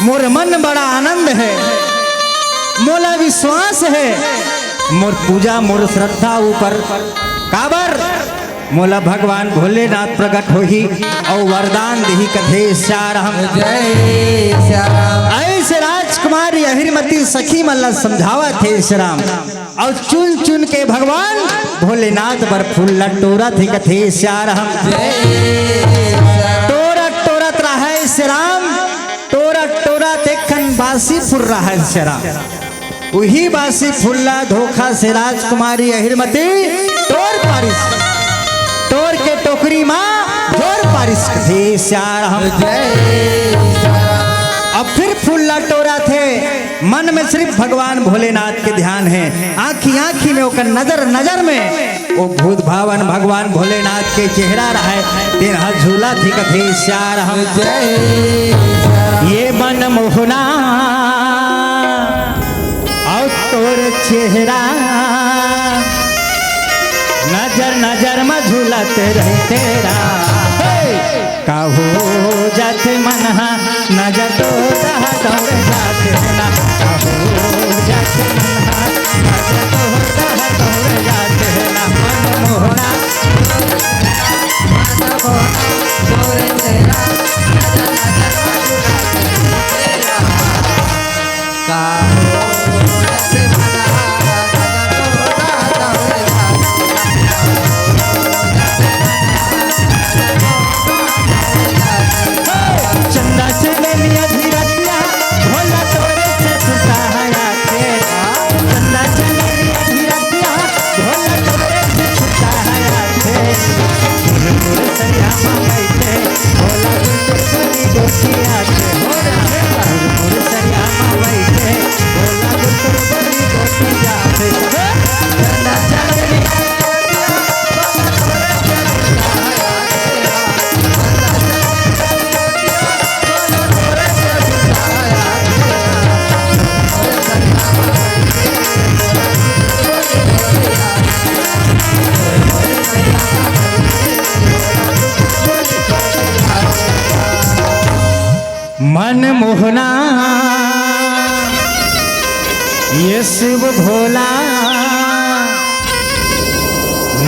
मोर मन बड़ा आनंद है, मोला विश्वास है, मोर पूजा मोर श्रद्धा ऊपर काबर मोला भगवान भोलेनाथ प्रकट होही और वरदान दही कथे श्यार हम। ऐसे राजकुमारी अहिरमती सखी मल्ला समझावा थे श्री राम और चुन चुन के भगवान भोलेनाथ पर फूल टोरा थे कथे श्यार हम। टोरत टोरत रहा है श्री राम टोरत टोरत देखन बासी फुर रहा है श्री राम। वही बासी फुल्ला धोखा से राजकुमारी अहिरमती टोर पारिस टोर के टोकरी माँ जोर पारिस कथे श्यार हम। अब फिर फुल्ला टोरा थे मन में सिर्फ भगवान भोलेनाथ के ध्यान है। आँखी आँखी में ओकर नजर नजर में वो भूत भावन भगवान भोलेनाथ के चेहरा रहा है। तेरा झूला थी कथे श्यार हम। ये मन मोहना और तोर चेहरा नजर नजर में झूलते रहे तेरा काहो जाते मनहा नजर तो दौड़ जाते ना काहो जाते मनहा नजर तो दौड़ जाते ना मन मोहना मन मोहना ये शिव भोला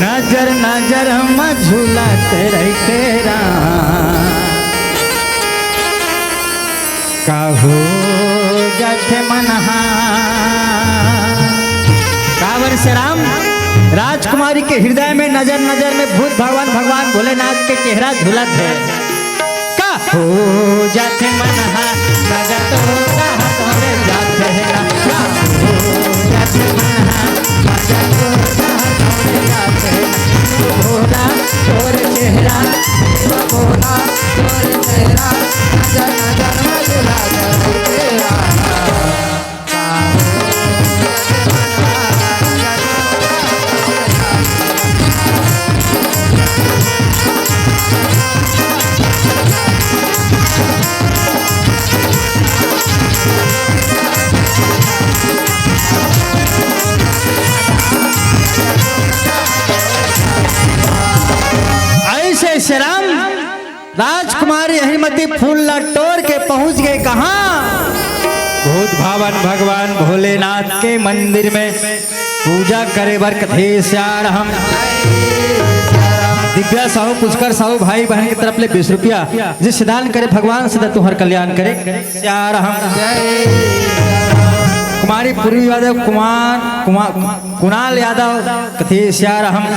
नजर नजर हम झूलते रहे तेरा काहो जाते मनहा कावर से राम राजकुमारी के हृदय में नजर नजर में भूत भगवान भोलेनाथ के चेहरा झूलत है। हो जाते मनहा नजर तो दौड़ जाते हैं ना हो जाते मनहा नजर तो दौड़ जाते हैं। भोला तोर चेहरा भोला तोर चेहरा नजर नजर में झूला तेरा श्री राम राजकुमारी अहिरमती फूल टोर के पहुंच गए कहाँ भूत भाव पावन भगवान भोलेनाथ के मंदिर में पूजा करे बर कथे श्यार हम दिव्या साहू पुष्कर साहू भाई बहन की तरफ ले 20 रुपया जिस दान करे भगवान सदा तुम्हार कल्याण करे श्यार हम कुमारी पूर्वी यादव कुणाल यादव कथे श्यार हम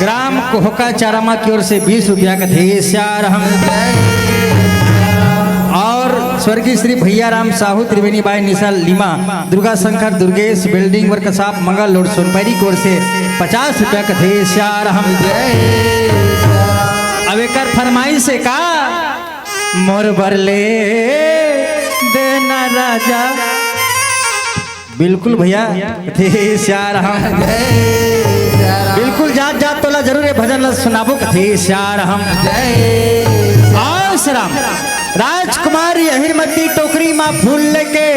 ग्राम कोहका चारामा की ओर से 20 रुपया कथे श्यार हम और स्वर्गीय श्री भैया राम साहू त्रिवेणी बाई निशा लीमा दुर्गा शंकर दुर्गेश बिल्डिंग वर्क साहब मंगल रोड सोनपरी की ओर से 50 रुपया कथे श्यार हम अब एक फरमाई से का मोर बरले देना राजा बिल्कुल भैया कथे श्यार हम बिल्कुल जात जात तोला जरूर ये भजन ला सुनाबो कथे श्यार हम राम राजकुमारी अहिरमती टोकरी माँ फूल लेके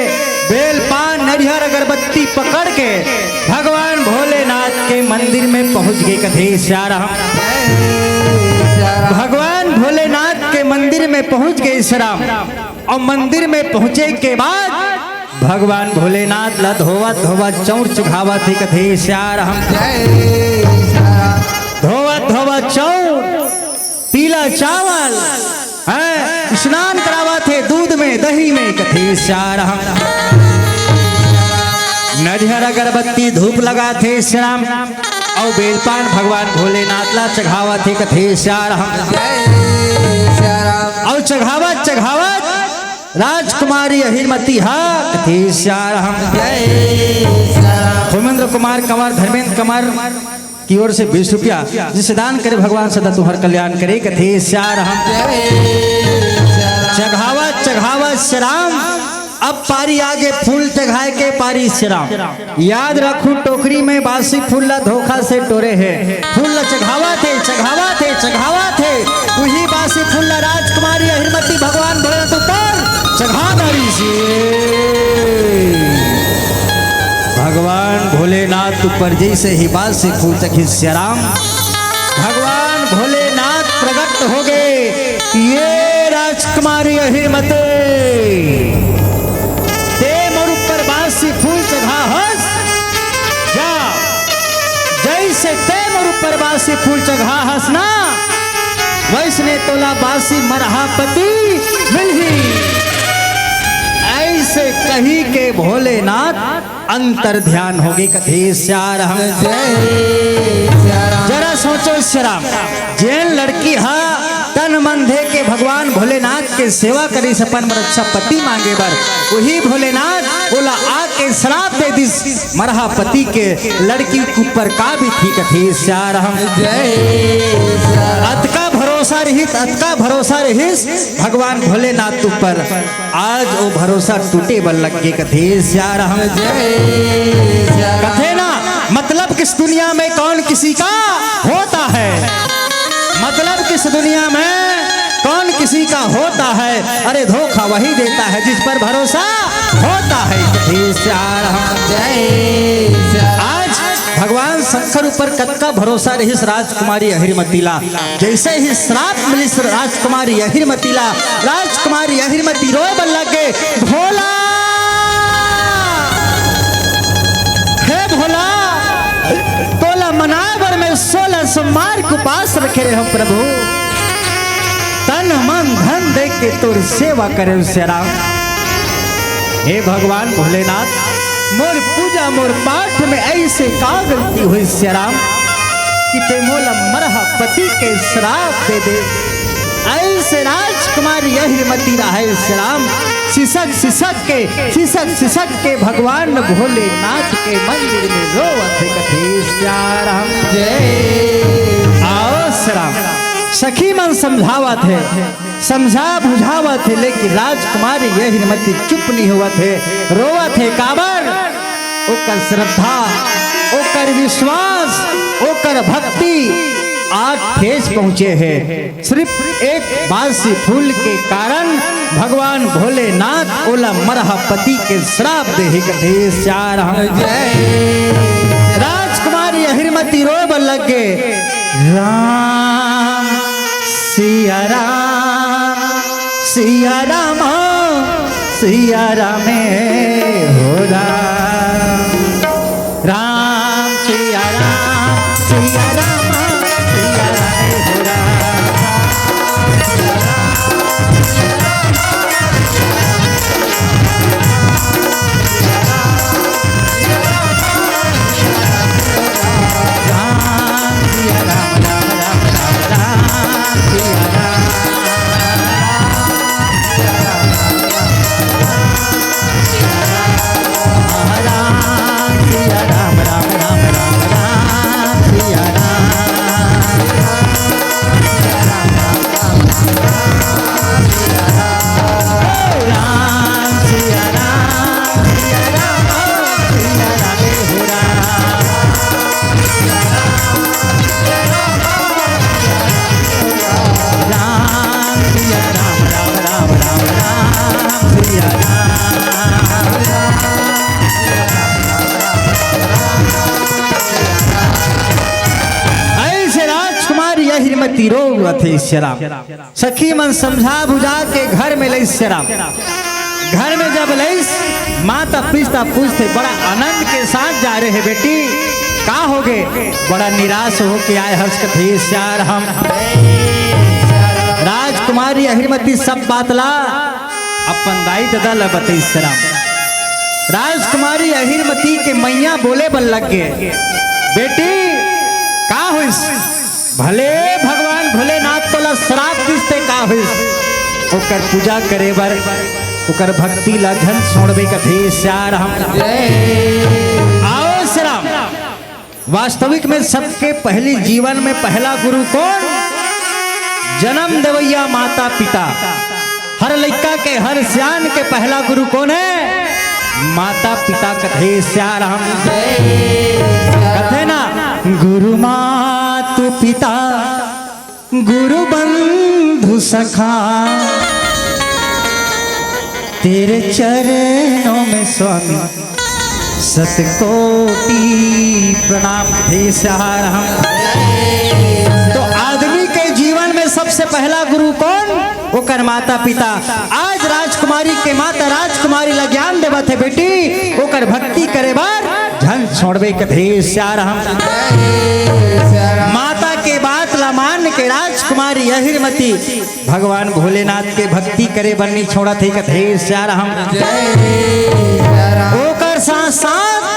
बेल पान नरिहर अगरबत्ती पकड़ के भगवान भोलेनाथ के मंदिर में पहुंच गए कथे श्यार हम भगवान भोलेनाथ के मंदिर में पहुंच गए श्याम और मंदिर में पहुंचे के बाद भगवान भोलेनाथ ला धोवा धोवा चौर चुघावा थे कथे श्यार हम धोवा धोवा चौर पीला चावल स्नान करावा थे दूध में दही में कथे श्यार हम नरिहर अगरबत्ती धूप लगा थे श्याम और बेलपान भगवान भोलेनाथ ला चढ़ावा थे कथे श्यार हम और चढ़ावत चढ़ावत राजकुमारी अहिरमती हा कथे श्यार हम हेमेंद्र कुमार कंवर धर्मेंद्र कंवर की ओर से 20 रुपया जिसे दान करे भगवान सदा तुम्हार कल्याण करे कथे श्यार हम चढ़ावत चढ़ावत श्याम अब पारी आगे फूल चढ़ाए के पारी श्याम याद रखू टोकरी में बासी फूल ला धोखा से टोरे है फूल ला चढ़ावा थे चढ़ावा थे चढ़ावा थे वही बासी फूल ला राजकुमारी अहिरमती भगवान भोलेनाथ ऊपर चढ़ा दारी से भगवान भोलेनाथ ऊपर जैसे ही बासी फूल चढ़ी श्याम भगवान भोलेनाथ प्रकट हो गए ये राजकुमारी अहिरमती बासी फूल चढ़ा हस जा जैसे तेमर ऊपर बासी फूल चढ़ा हस ना वैसने तोला बासी मरहापति मिलही ऐसे कही के भोलेनाथ अंतर ध्यान होगी कथे श्यार हम जरा सोचो श्याम जैन लड़की हा तन मन दे के भगवान भोलेनाथ के सेवा करी सपन रक्षा पति मांगे बर वही भोलेनाथ बोला आके श्राप दे दिस मरहा पति के लड़की ऊपर का भी थी कथे श्यार हम अतका भरोसा रहिस भगवान भोलेनाथ ऊपर आज वो भरोसा टूटे बल लग गए कथे श्यार हम कथे ना मतलब किस दुनिया में कौन किसी का होता है मतलब किस दुनिया में कौन किसी का होता है अरे धोखा वही देता है जिस पर भरोसा होता है आज भगवान शंकर ऊपर कतका भरोसा रही राजकुमारी अहिरमतीला जैसे ही श्राप मिली राजकुमारी अहिरमतीला राजकुमारी अहिरमती रोए बन लगे भोला हे भोला तोला मनावर में 16 सोमवार को पास रखे रहे हम प्रभु तन मन धन दे के तोर सेवा करे श्याम हे भगवान भोलेनाथ मोर पूजा मोर पाठ में ऐसे का गलती हुई श्याम कि ते मोला मरहा पति के श्राप दे दे ऐसे राजकुमारी अहिरमती रहे श्याम सिसक के भगवान भोलेनाथ के मंदिर में रोवत कथे श्याम आओ श्याम सखी मन समझावा थे समझा बुझावा थे लेकिन राजकुमारी अहिरमती चुप नहीं हुआ थे रोवा थे काबर ओकर श्रद्धा ओकर विश्वास ओकर भक्ति आज ठेस पहुंचे हैं सिर्फ एक बासी फूल के कारण भगवान भोलेनाथ ओला मरहा पति के श्राप दे कथे श्याम राजकुमारी अहिरमती रोब लगे राम सिया राम सिया राम हो राम राम सिया राम सिया राम सिया राम हो राम सिया राम राम राम राम राम सिया राम राम सिया राम राम राम राम राम सिया राम सिया राम सिया राम सिया राम हो राम सिया राम राम राम राम राम सिया ऐसे राजकुमारी हिरमती रोग थे श्याम सखी मन समझा बुझा के घर में लई श्याम घर में जब लईस माता पिता पूछते बड़ा आनंद के साथ जा रहे हैं बेटी का हो गए बड़ा निराश हो के आए हर्ष कथे श्यार हम राजकुमारी अहिरमती सब बातला अपन दाई दादा ला बतई श्याम राजकुमारी अहिरमती के मैया बोले बल लग गए बेटी का हुइस भले भगवान भोलेनाथ तोला श्राप दिसते का हुइस ओकर पूजा करे बर ओकर भक्ति ला धन छोड़बे कथे श्यार हम आओ श्याम वास्तविक में सबके पहली जीवन में पहला गुरु कौन जन्म देवैया माता पिता हर लड़का के हर सियान के पहला गुरु कौन है माता पिता कथे श्यार हम कथे ना गुरु मातु पिता गुरु बंधु सखा तेरे चरणों में स्वामी सतकोटि प्रणाम थे श्यार हम तो आदमी के जीवन में सबसे पहला गुरु कौन ओकर माता पिता आज राजकुमारी के माता राजकुमारी ला ज्ञान देवा थे बेटी ओकर भक्ति करे बार धन छोड़बे कथे श्यार हम माता के बात ला मान के राजकुमारी अहिरमती भगवान भोलेनाथ के भक्ति करे बन्नी छोड़ा थे कथे श्यार हम ओकर साथ साथ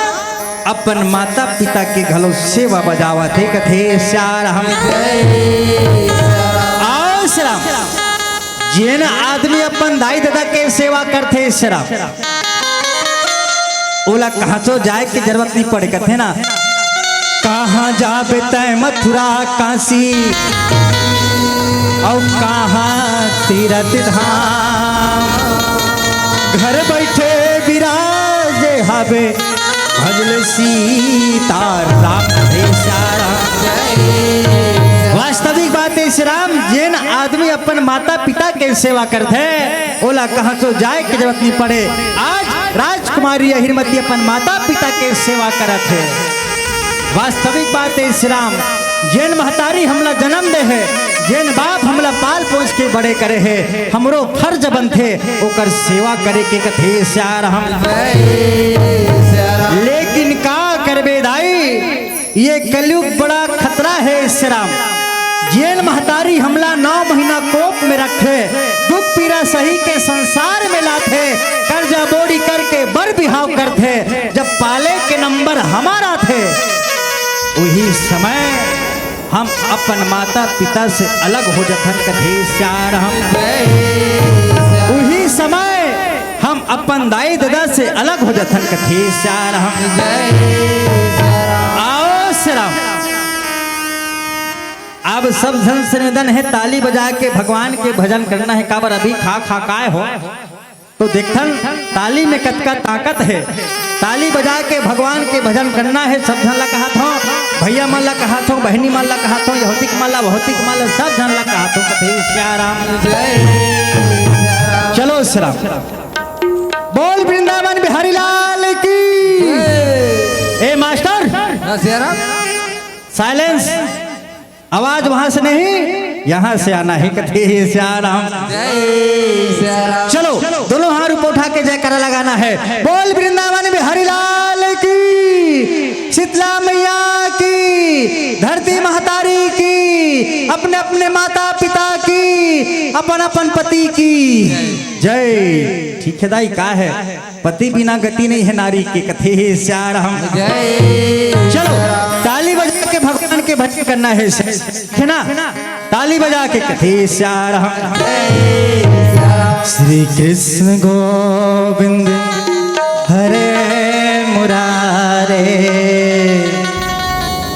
अपन माता पिता के घलो सेवा बजावा थे कथे श्यार हम आओ श्याम जिन आदमी अपन दाई दादा के सेवा करते श्याम ओला कहाँ तो जाए की जरूरत नहीं पड़े कथे ना कहाँ जाबे तय मथुरा काशी और कहाँ तीरथ धाम घर बैठे विराजे हवे भजल सीताराम वास्तविक बात है श्याम जिन आदमी अपन माता पिता के सेवा करते हैं ओला कहाँ तो जाए की जरूरत नहीं पड़े आज राजकुमारी अहिरमती अपन माता पिता के सेवा करत है वास्तविक बात है श्याम जिन महतारी हमला जन्म दे है जिन बाप हमला पाल पोस के बड़े करे है हमरो फर्ज बनथे ओकर सेवा करे के कथे श्यार हम लेकिन का करबे दाई ये कलयुग बड़ा खतरा है श्याम जिन महतारी हमला 9 महीना कोप में रखे दुख पीड़ा सही के संसार में लाथे कर्जा बोरी करके बर बिहाव करते जब पाले के नंबर हमारा थे वही समय हम अपन माता पिता से अलग हो जथन कथे श्यार हम वही समय हम अपन दाई दादा से अलग हो जथन कथे श्यार हम आओ श्याम अब सब जन से निवेदन है ताली बजा के भगवान के भजन करना है काबर अभी खा खा काय हो तो देखन ताली में कतका ताकत है ताली बजा के भगवान के भजन करना है सब जन ला कहा था भैया मन ला कहा था बहनी मन ला कहा था यहौतिक मन ला भौतिक मन ला सब जन ला कहा था कथे श्याराम चलो श्याम बोल वृंदावन बिहारी लाल की ए मास्टर श्याराम साइलेंस आवाज वहां से नहीं यहाँ से आना है कथे श्याम। जय सिया राम। चलो दोनों हाथ ऊपर उठा के जयकारा लगाना है। बोल वृंदावन में हरिलाल की, शीतला मैया की, धरती महतारी की, अपने अपने माता पिता की, अपन अपन पति की जय। ठीक है दाई, का है पति बिना गति नहीं है नारी के कथे श्याम। जय चलो ताली बजा के भगवान के भजन करना है ना, ताली बजा के कथे श्याम। श्री कृष्ण गोविंद हरे मुरारे,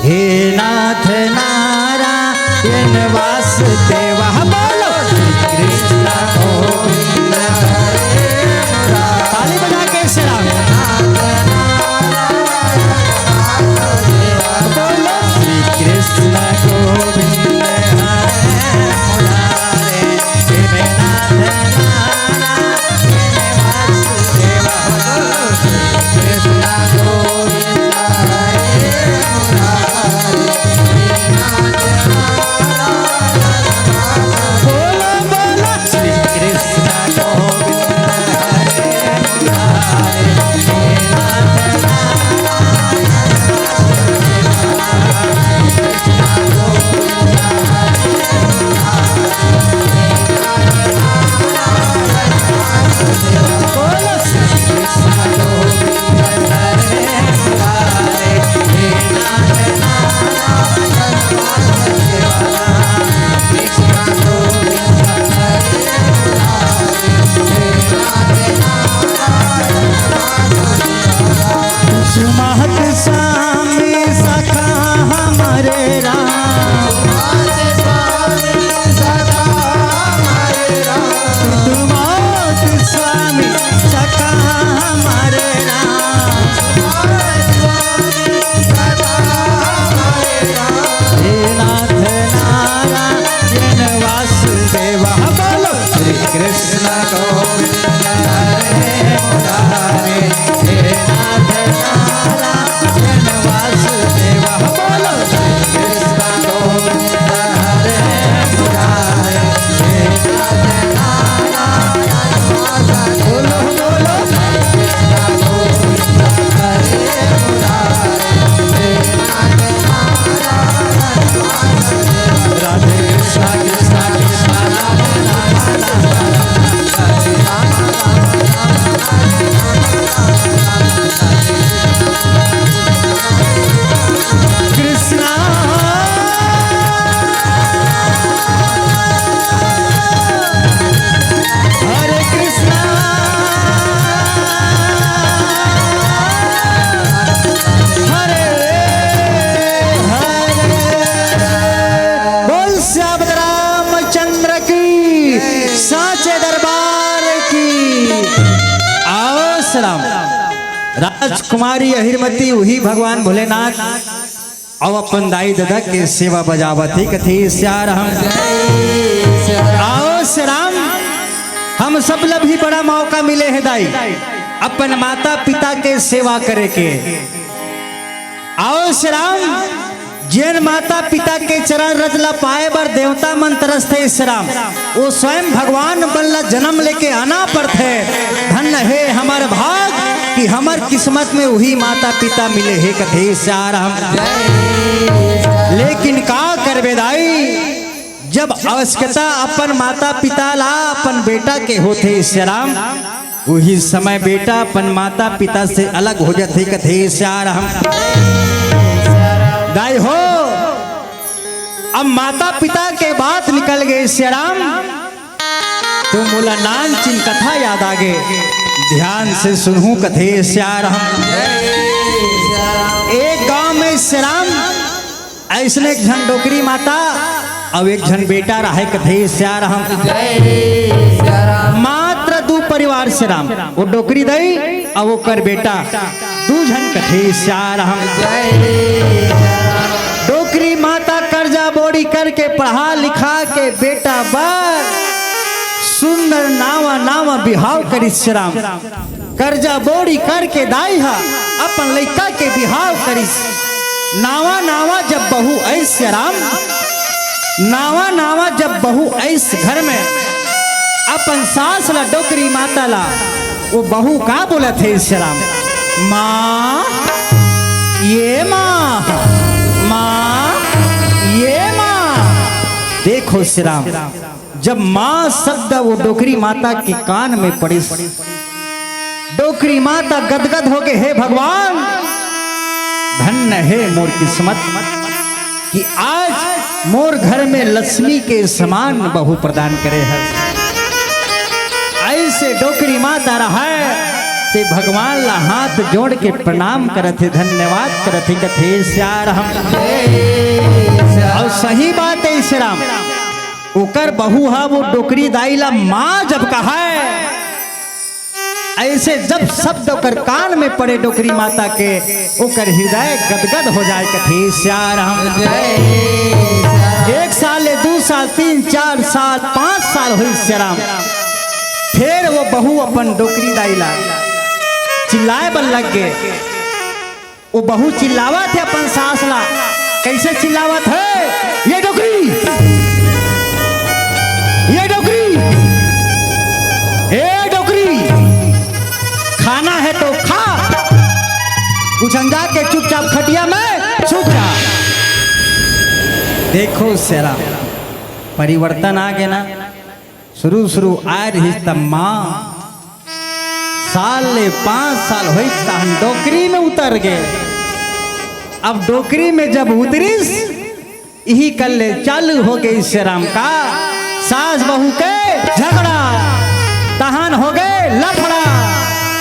हे नाथ नारायण वासुदेव। बोलो श्री कृष्ण गोविंद हरे मुरारे, ताली बजा के श्याम। बोलो श्री कृष्ण गोविंद हरे मुरारे, हे नाथ राजकुमारी अहिरमती वही भगवान भोलेनाथ और अपन दाई दादा के सेवा बजावत ही कथी श्याम। आओ श्याम, हम सब ला भी बड़ा मौका मिले है दाई अपन माता पिता के सेवा करे के। आओ श्याम, जैन माता पिता के चरण रजला पाए बर देवता मन तरसते श्याम, वो स्वयं भगवान बल्ला जन्म लेके आना पड़ते। धन्य है हमार भाग कि हमार किस्मत में वही माता पिता मिले है कथे श्याम। लेकिन का करबे दाई, जब आवश्यकता अपन माता पिता ला अपन बेटा के होते श्याम, वही समय बेटा अपन माता पिता से अलग हो जाते कथे श्याम। दाई हो, अब माता पिता के बात निकल गए श्याम, तो मोला नान चिन कथा याद आ गए। ध्यान से सुनूं कथे श्याम। एक गांव में श्याम ऐसने एक झन डोकरी माता और एक झन बेटा रहे कथे श्याम। मात्र दो परिवार श्याम, वो डोकरी दई और वो कर बेटा, दू झन कथे श्याम। डोकरी माता कर्जा बोड़ी करके पढ़ा लिखा के बेटा बार सुंदर नावा नावा बिहाव करी श्याम। कर्जा बोड़ी करके दाई हा अपन लड़का के बिहाव करी। नावा नावा जब बहू ऐ श्याम, नावा नावा जब बहू ऐस घर में अपन सास ला डोकरी माता ला वो बहू का बोला थे श्याम माँ ये माँ माँ ये माँ। देखो श्याम जब माँ शब्द वो डोकरी माता के कान में पड़ी डोकरी माता गदगद हो गए हे भगवान धन्य है मोर किस्मत कि आज मोर घर में लक्ष्मी के समान बहू प्रदान करे है। ऐसे डोकरी माता रहा है ते भगवान ला हाथ जोड़ के प्रणाम करते धन्यवाद करते कथे श्यार हम और सही बात है श्याम ओकर बहू हा वो डोकरी दाई ला माँ जब कहा है ऐसे जब शब्द ओकर कान में पड़े डोकरी माता के ओकर हृदय गदगद हो जाए कथे श्यार हम 1 साल 2 साल 3 4 साल 5 साल हुई श्याम फिर वो बहू अपन डोकरी दाईला चिल्लाए बन लग गए वो बहू चिल्लावा थे अपन सास ला कैसे चिल्लावा थे ये डोकरी ये डोकरी ए डोकरी खाना है तो खा कुछ अंजा के चुपचाप खटिया में छुप जा। देखो सेरा परिवर्तन आ गया ना शुरू आ रही तब माँ साल 5 साल हुई तहन डोकरी में उतर गए। अब डोकरी में जब उतरीस यही कल चालू हो गई श्याम का सास बहू के झगड़ा तहन हो गए लफड़ा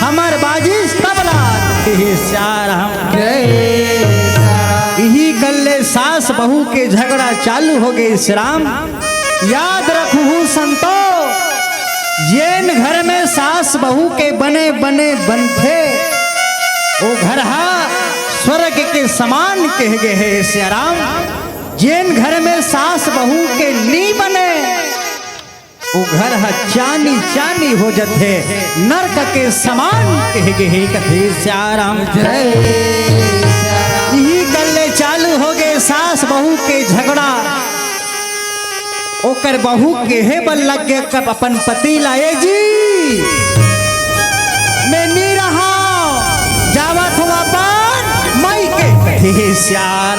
हमार बाजी तबला यही कल सास बहू के झगड़ा चालू हो गए श्याम याद रखू संतो जैन घर में सास बहू के बने बने बनते वो घर हा स्वर्ग के समान कह गए है श्याम जैन घर में सास बहू के नी बने वो घर हा चानी चानी हो जाते नरक के समान कह गए है कथे श्याम यही गल्ले चालू हो गए सास बहू के झगड़ा ओकर बहू के हे बल लग गए कब अपन पति लाए जी मैं नहीं रहा जावत हुआ पान मई के श्याम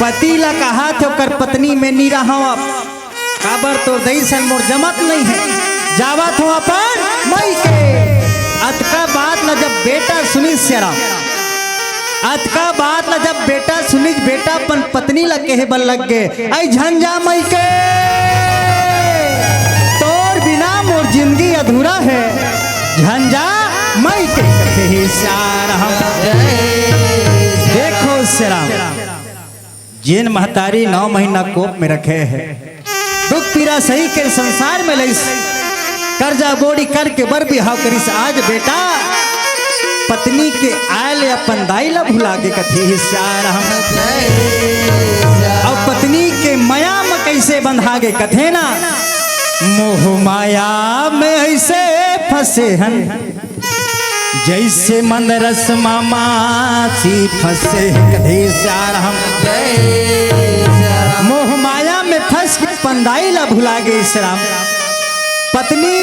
पति ला कहा थे ओकर पत्नी में नहीं रहा काबर तो दैसन मोर जमत नहीं है जावत हुआ पान मई के अतका बात ला जब बेटा सुनी श्याम अतका बात ला जब बेटा सुनी बेटा अपन पत्नी ला कहे बल लग गए आई झंझा मई के तोर बिना मोर जिंदगी अधूरा है झंझा मई के कहे श्याम। देखो श्याम जिन महतारी 9 महीना कोप में रखे हैं दुख पीड़ा सही के संसार में लईस कर्जा बोड़ी करके बर बिहाव करिस आज बेटा पत्नी के आयल अपन दाई ला भुला के कथे श्याम अब पत्नी के माया में कैसे बंधा गे कथे ना मोह माया में ऐसे फंसे हन जैसे मंदरस मामासी फंसे कथे श्याम मोह माया में फंस के पंदाई ला भुला गए श्याम पत्नी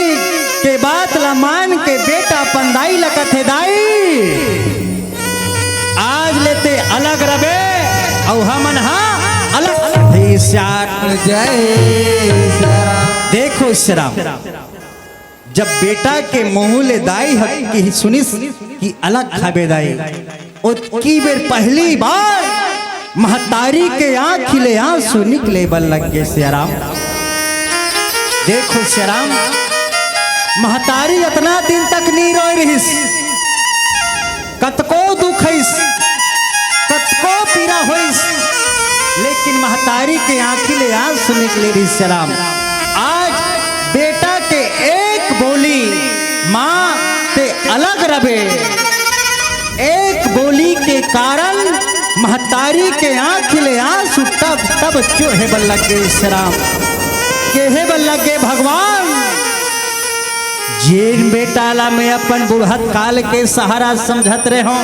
के बात ला मान के बेटा पंदाई ला कथे दाई आज लेते अलग रबे और हमन हा अलग श्याम। देखो श्याम जब बेटा के मुँह ले दाई की सुनिस कि अलग खाबे दाई की बेर पहली बार महतारी के आँख ले आंसू निकले बल लग गए श्याम। देखो श्याम महतारी इतना दिन तक नहीं रोई रहीस कतको दुख कतको पीड़ा होइस लेकिन महतारी के आँखी ले आंसू निकले रही श्याम। आज बेटा के एक बोली माँ ते अलग रबे एक बोली के कारण महतारी के आँखी ले आंसू तब चूहे बल लग गए श्याम केहे बल लग गए भगवान जिन बेटा ला में अपन बुढ़त काल के सहारा समझत रहे हो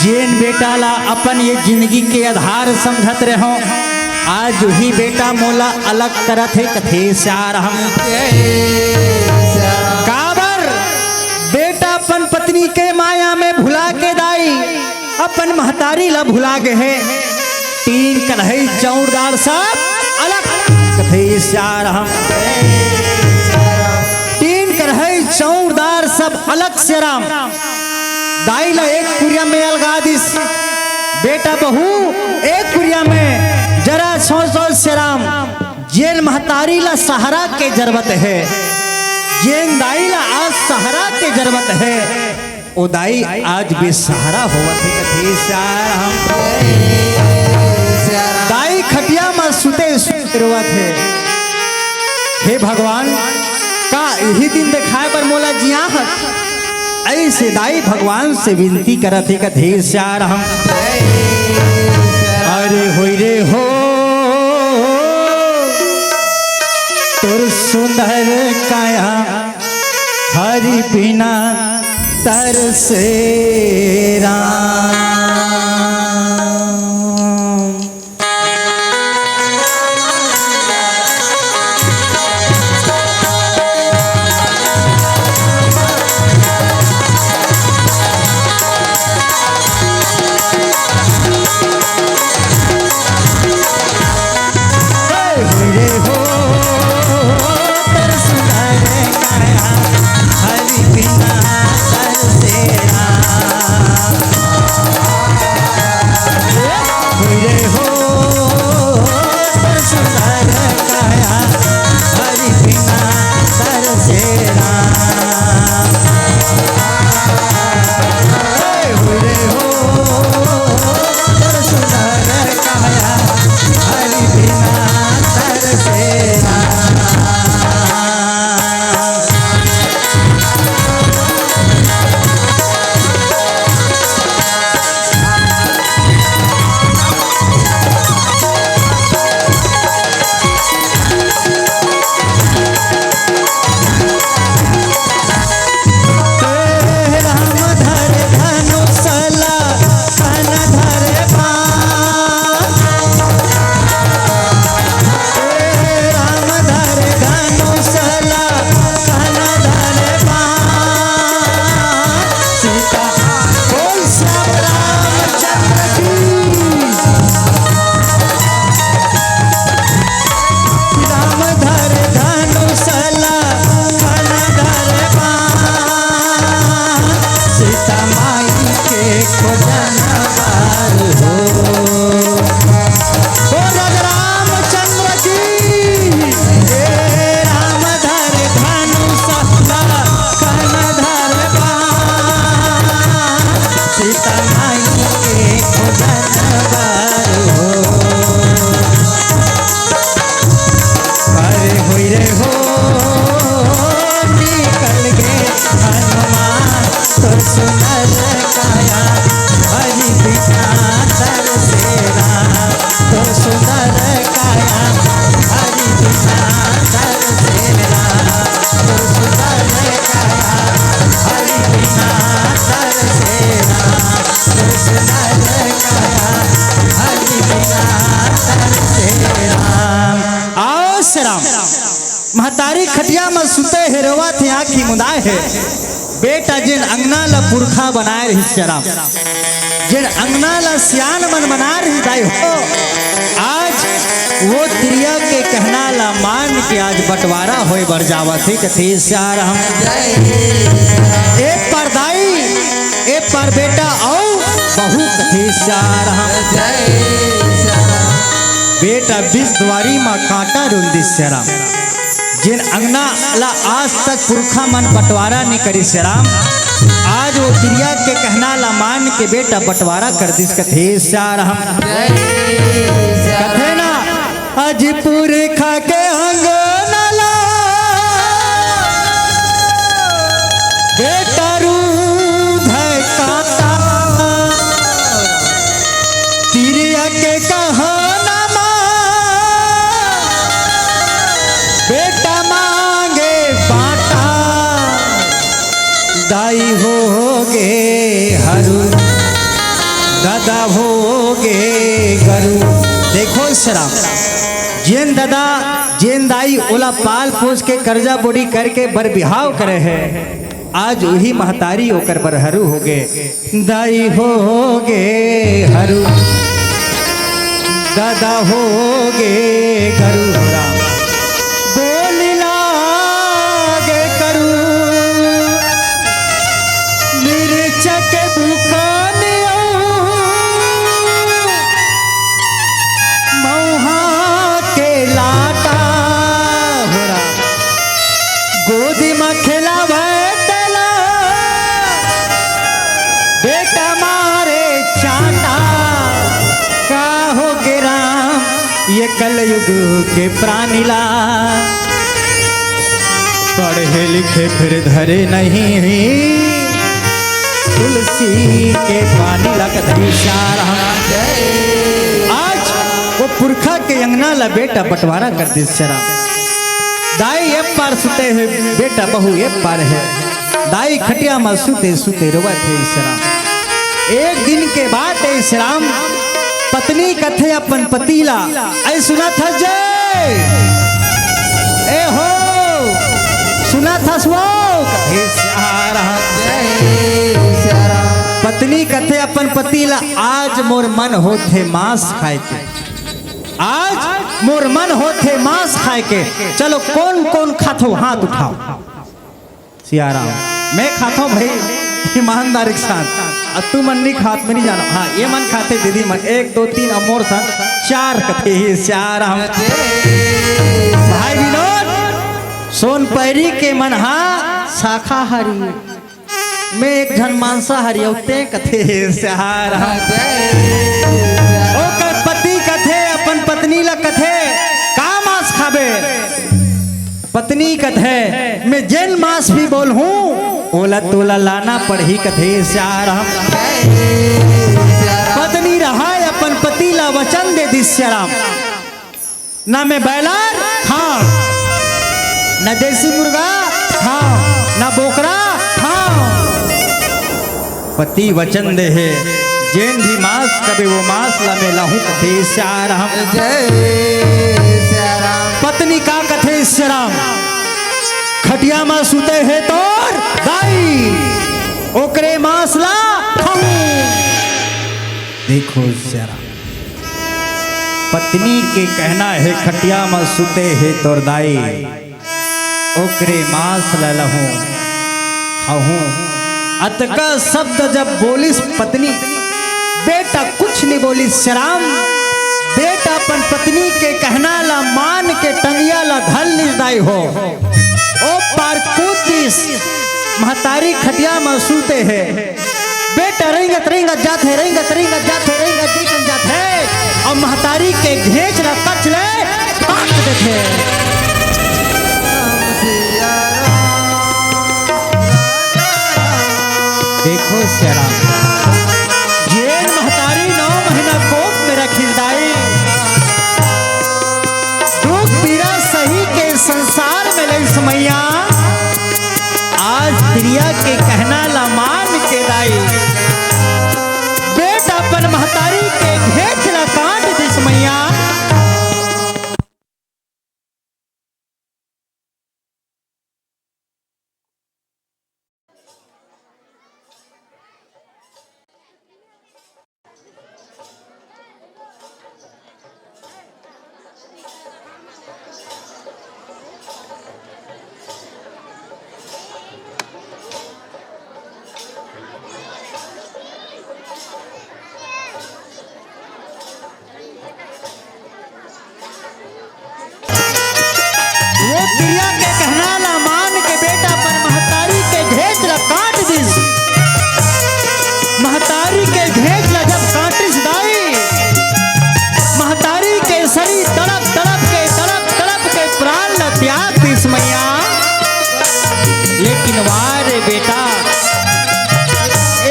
जेन बेटा ला अपन ये जिंदगी के आधार समझत रहो, आज ही बेटा मोला अलग करत है कथे सार हम काबर बेटा अपन पत्नी के माया में भुला के दाई अपन महतारी ला भुला गए है। तीन कढ़ाई चौड़दार सब अलग कथे सार हम तीन कढ़ाई चौड़दार सब अलग से राम दाई ला एक कुरिया में अलगा दिस, बेटा बहू एक कुरिया में जरा सोच से राम जेल महतारी ला सहारा के जरूरत है, जेन दाई ला आज सहारा के जरूरत है, ओ दाई आज बेसहारा होवत है कथे सार हम दाई खटिया में सुते रोवत है। हे भगवान का यही दिन दिखाए पर मोला जिया ऐसे दाई भगवान से विनती करत है कथे सार हम अरे होई रे हो तुर सुंदर काया हरि बिना तरसे राम। महतारी खटिया में सुते हेरवा थे आँखी मुदाए है बेटा जिन अंगना ला पुरखा बनाए रही शराब जिन अंगना ला सियान मन बना रही दाई हो आज वो तिरिया के कहना ला मान के आज बंटवारा होए बर जावा थे कथे सार हम एक पर दाई एक पर बेटा आओ बहु कथे सार हम बेटा बीस द्वारी माँ कांटा रुल दी शराब जिन अंगना ला आज तक पुरखा मन बंटवारा नहीं करी शराम आज वो तिरिया के कहना ला मान के बेटा बंटवारा कर दिस कथे सार हम कथे ना आज पुरखा के अंगना ला बेटा रूध कांटा तिरिया के कहना बेटा मांगे बाटा दाई हो गे हरू दादा भोगे गरु। देखो शराब जेन दादा जेन दाई ओला पाल पोस के कर्जा बोड़ी करके बर बिहाव करे है, आज वही महतारी होकर बर हरू हो गए। दाई हो गे हरू दादा हो गे करू बोल लागे करू मिर्च के दुकान मौहा के लाटा हो रहा गोदी में खेला बैठला बेटा मारे चाटा का हो गे राम ये कलयुग के प्राणिला पढ़े लिखे फिर धरे नहीं तुलसी के पानी लगती सारा। आज वो पुरखा के अंगना ला बेटा बंटवारा कर दे शरा। दाई ये पार सुते है बेटा बहू ये पार है, दाई खटिया में सुते सुते रोवा थे शरा। एक दिन के बाद श्याम पत्नी कथे अपन पतीला ऐ सुना था जय ए हो सुना था पत्नी कथे अपन पतीला आज मोर मन होते मांस खाए के, आज मोर मन होते मांस खाए के। चलो कौन कौन खातो हाथ उठाओ। सियाराम मैं खाता भाई ईमानदार के साथ, तू मन नहीं खात में नहीं जाना। हाँ ये मन खाते दीदी मन 1 2 3 अमोर सन 4 कथे ही चार हम भाई विनोद सोन पैरी के मन हा शाकाहारी मैं एक जन मांसाहारी होते कथे चार ओकर पति कथे अपन पत्नी ला कथे का मांस खाबे, पत्नी कथे मैं जैन मांस भी बोल हूँ ओला तोला लाना पढ़ी कथे श्यार। पत्नी रहा अपन पति ला वचन दे दी श्याम ना मैं बैलार हाँ न देसी मुर्गा हाँ न बोकरा हाँ, पति वचन दे है जैन भी मांस कभी वो मांस ला मैं लाहू कथे श्यार। पत्नी का कथे श्याम खटिया में सुते है तोर दाई ओकरे मांसला खाऊं। देखो जरा पत्नी के कहना है खटिया में सुते है तोर दाई ओकरे मांस लहूं खाऊं। अतका शब्द जब बोलिस पत्नी बेटा कुछ नहीं बोली शराम, बेटा अपन पत्नी के कहना ला मान के टंगिया ला धल निदाई हो ओ पार कूदिस महतारी खटिया में सूते है बेटा रेंगत रेंगत जाते रेंगत रेंगत जाते रेंगत जीवन जाते और महतारी के घेच ला कच ले काट देते। देखो शरा जेन महतारी 9 महीना कोख में रखी दाई दुख पीड़ा सही के संसार में ले समैया आज प्रिया के कहना ला मान के दाई बेटा अपन महतारी के घेच ला काट दी समैया। प्रिया के कहना ला मान के बेटा पर महतारी के घेच ला काट दिस, महतारी के घेच ला जब काटिस दाई महतारी के शरीर तड़प तड़प के प्राण ला त्याग दिस मैया। लेकिन वारे बेटा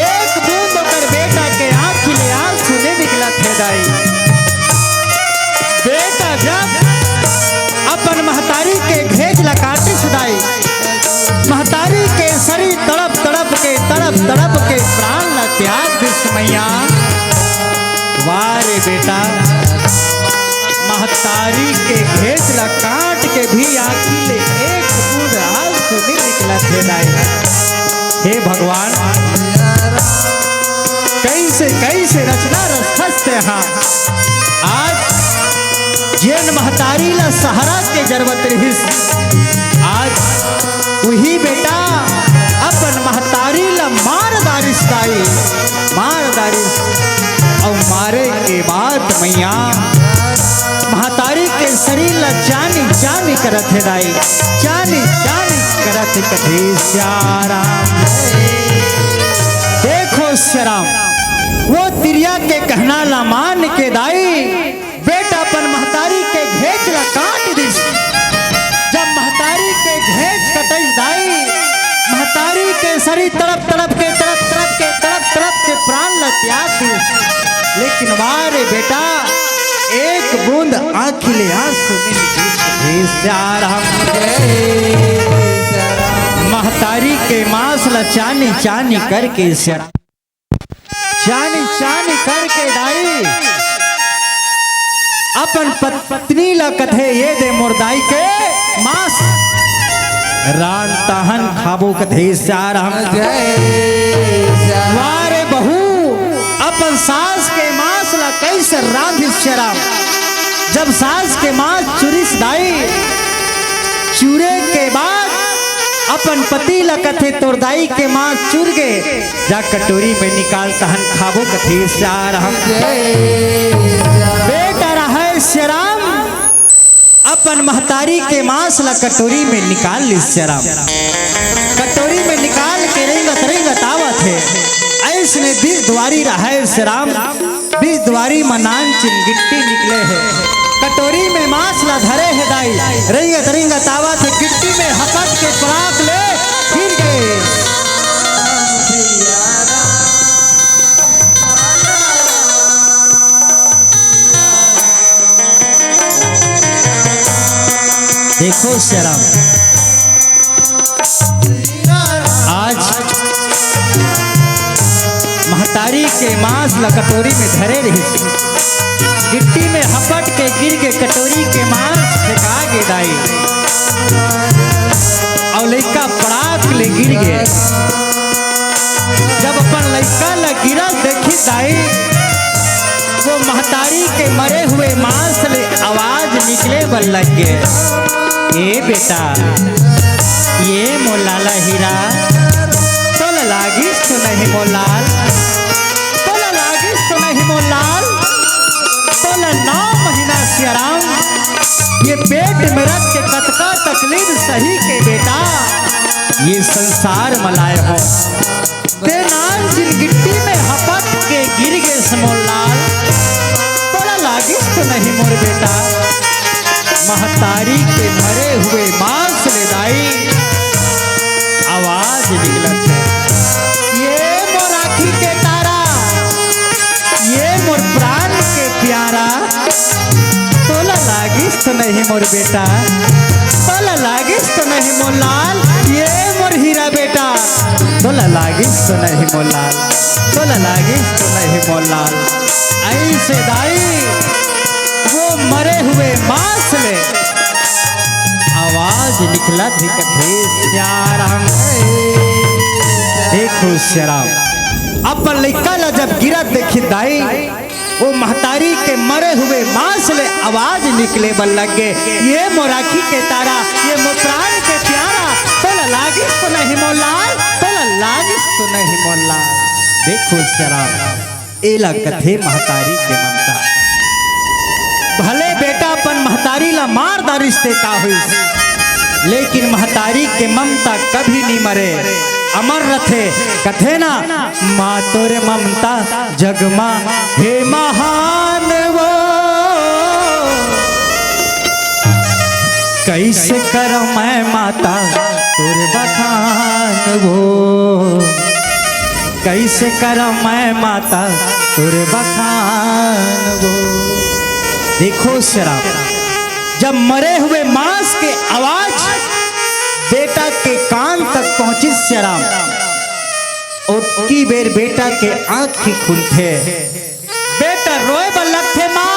एक बूंद होकर बेटा के आंख ले आंसू नहीं निकला थे दाई। बेटा जब अपन महतारी के घेच ला काटी सुदाई महतारी के शरीर तड़प तड़प के प्राण ला त्याग दिस मैया। ला काट के भी आखी ले एक बूंद आंसू नहीं निकला थे दाई। हे भगवान कैसे कैसे रचना रस हंसते हाँ। आज जेन महतारी ला सहारा के जरूरत रहिस, आज वही बेटा अपन महतारी ला मार दारिस दाई, मार दारिस। और मारे के बाद मैया महतारी के शरीर ला जानी जानी करत है दाई, जानी जानी करत कथे श्याराम। देखो श्याराम वो तिरिया के कहना ला मान के दाई बेटा अपन महतारी के घेच ला काट दिस। जब महतारी के घेच कटई दाई महतारी के शरीर तड़प तड़प के प्राण ला त्याग दिस। लेकिन मारे बेटा एक बूंद आँख ले आंसू नहीं महतारी के मांस ला चानी चानी करके चानी चानी करके दाई अपन पत्नी ला कथे ये दे मुर्दाई के मांस रान तहन खाबो कथे श्याराम। वारे बहू अपन सास के मांस ला कैसे रांधिस श्याराम। जब सास के मांस चुरिस दाई चूरे के बाद अपन पति ला कथे तोर दाई के मांस चुर गए जा कटोरी में निकाल तहन खाबो कथे श्याराम। बेटा रहा श्याराम अपन महतारी के मांस ला कटोरी में निकाल ली श्याराम। कटोरी में निकाल के रेंगत रेंगत आवत है ऐसने बीज द्वारी रहा श्याराम। बीज द्वारी मनान चिन गिट्टी निकले है कटोरी में मांस ला धरे है दाई रेंगत रेंगत आवत है गिट्टी में हपट के पराक ले फिर गए। देखो श्याराम आज महतारी के मांस ला कटोरी में धरे रही गिट्टी में हपट के गिर के कटोरी के मांस फेंका गे दाई और लड़का पड़ाक ले गिर गए। जब अपन लड़का ला गिरा देखी दाई वो महतारी के मरे हुए मांस ले आवाज निकले बन लग गए। ये बेटा ये मोलाला हीरा तोला लागिस तो नहीं मोलाल, तोला लागिस तो नहीं मोलाल। तोला 9 महीना श्याराम ये पेट में रख के कतका तकलीफ सही के बेटा ये संसार मलाए हो ते नान जिन गिट्टी में हपट के गिर गए समोलाल। तोला लागिस तो नहीं मोर बेटा महतारी के मरे हुए मांस ले दाई आवाज निकलत है ये मोर आँखी के तारा ये मोर प्राण के प्यारा। तोला लागिस तो नहीं मोर बेटा तोला लागिस तो नहीं मोर लाल ये मोर हीरा बेटा। तोला लागिस तो नहीं मोर लाल तोला लागिस तो नहीं मोर लाल। ऐसे दाई वो मरे हुए मांस ले आवाज निकला थी कथे श्याराम। देखो श्याराम अपन लड़का ला जब गिरा देखी दाई वो महतारी के मरे हुए मांस ले आवाज निकले बन लग गए ये मोराखी के तारा ये मोर प्राण के प्यारा। तोला लागिस तो नहीं मोर लाल तोला लागिस तो नहीं मोर लाल। देखो श्याराम एला कथे महतारी के ममता भले बेटा अपन महतारी ला मार दारिश्ते का हुई लेकिन महतारी के ममता कभी नहीं मरे अमर रथे। कथे ना माँ तोरे ममता जगमा हे महान वो कैसे कर मैं माता तोरे बखान वो कैसे कर मैं माता तोरे बखान वो। देखो श्याराम जब मरे हुए मांस के आवाज बेटा के कान तक पहुंची श्याराम और की बेर बेटा के आंख ही खुलते बेटा रोए बल्लक थे माँ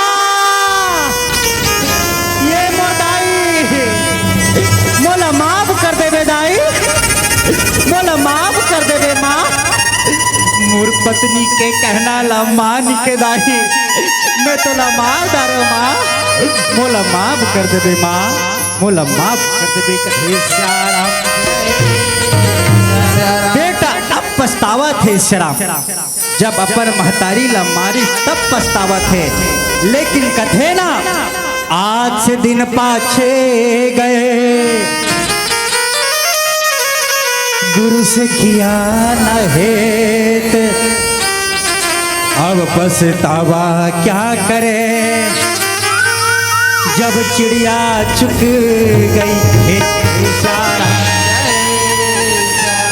ये मोदाई पत्नी के कहना ला मान के दाही मैं तो ला मार दारो माँ मोला माफ कर देबे माँ मोला माफ कर देबे कथे श्याम बेटा अब पछतावा थे श्याम जब अपन महतारी ला मारी तब पछतावा थे लेकिन कथे ना आज से दिन पाछे गए गुरु से किया न हेत अब पछतावा क्या करे जब चिड़िया चुक गई बेचारा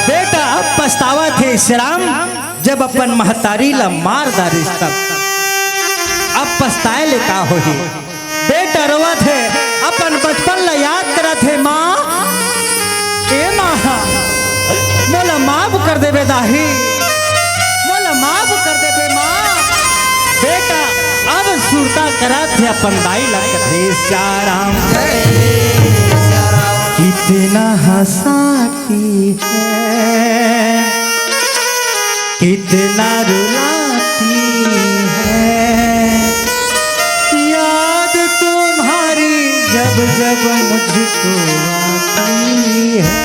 बेटा अब पछतावा थे श्याम जब अपन महतारी ला मार दारिस तब अब पछताए ले का होही बेटा रोवा थे अपन बचपन ला याद करा थे माँ ए माँ मोला माफ कर देबे दाही मोला माफ कर देबे माँ बेटा अब सुरता करा थे अपन दाई ला कथे श्याम कितना हंसाती है कितना रुलाती है याद तुम्हारी जब जब मुझको आती है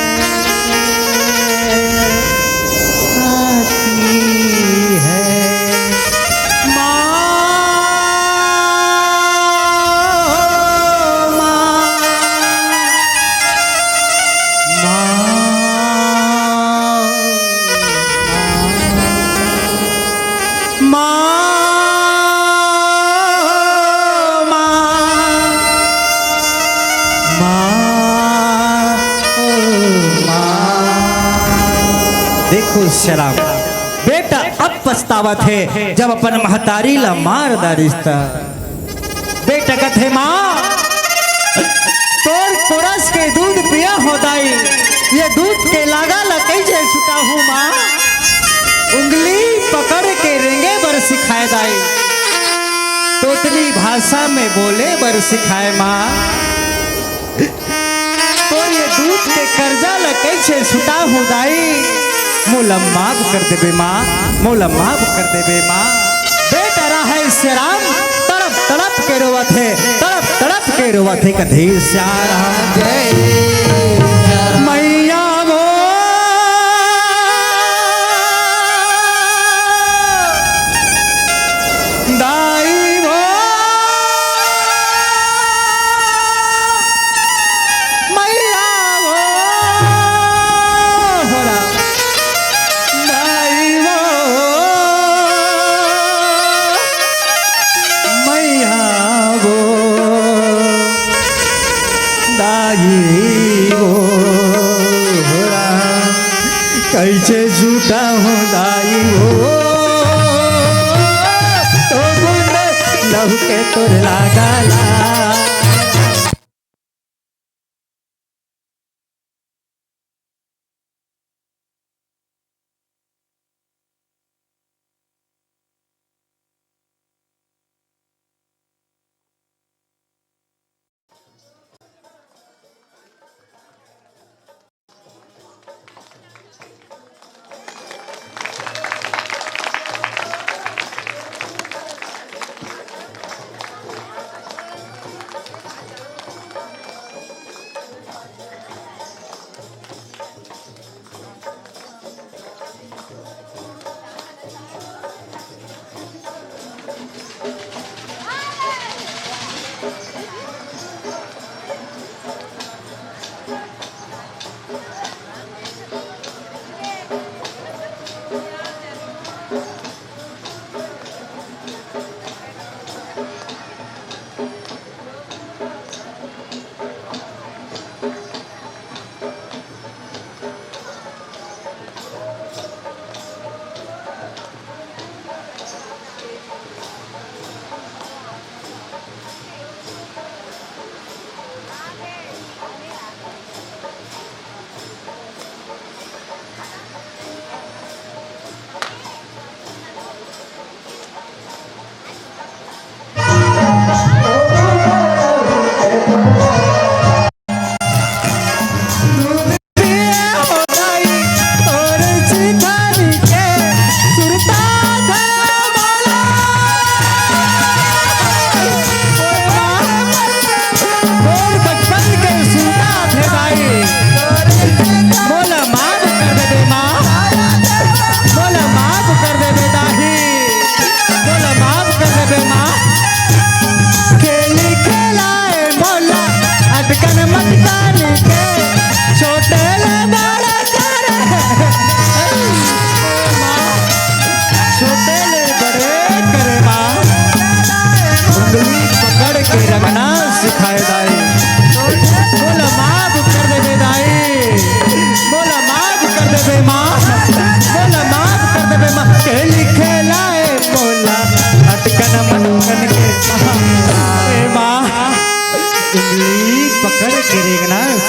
देखो शराब बेटा अब पछतावा थे जब अपन महतारी ला मार दारिस्ता बेटा कथे माँ तोर कोरस के दूध पिया हो दाई ये दूध के लागा ला कैसे छुटा हूँ माँ उंगली पकड़ के रेंगे बर सिखाए दाई तोतली भाषा में बोले बर सिखाए माँ तो ये दूध के कर्जा ला कैसे छुटा हूँ दाई मोला माफ कर देबे माँ मोला माफ कर देबे माँ बेटा रहा है श्याम तड़प तड़प के रोवत है तड़प तड़प के रोवत है कथे श्याम जय मैया वो दाई वो मैया वो कैसे झूठा हूँ दाई हो तो गुंडे लहू के तोर लागला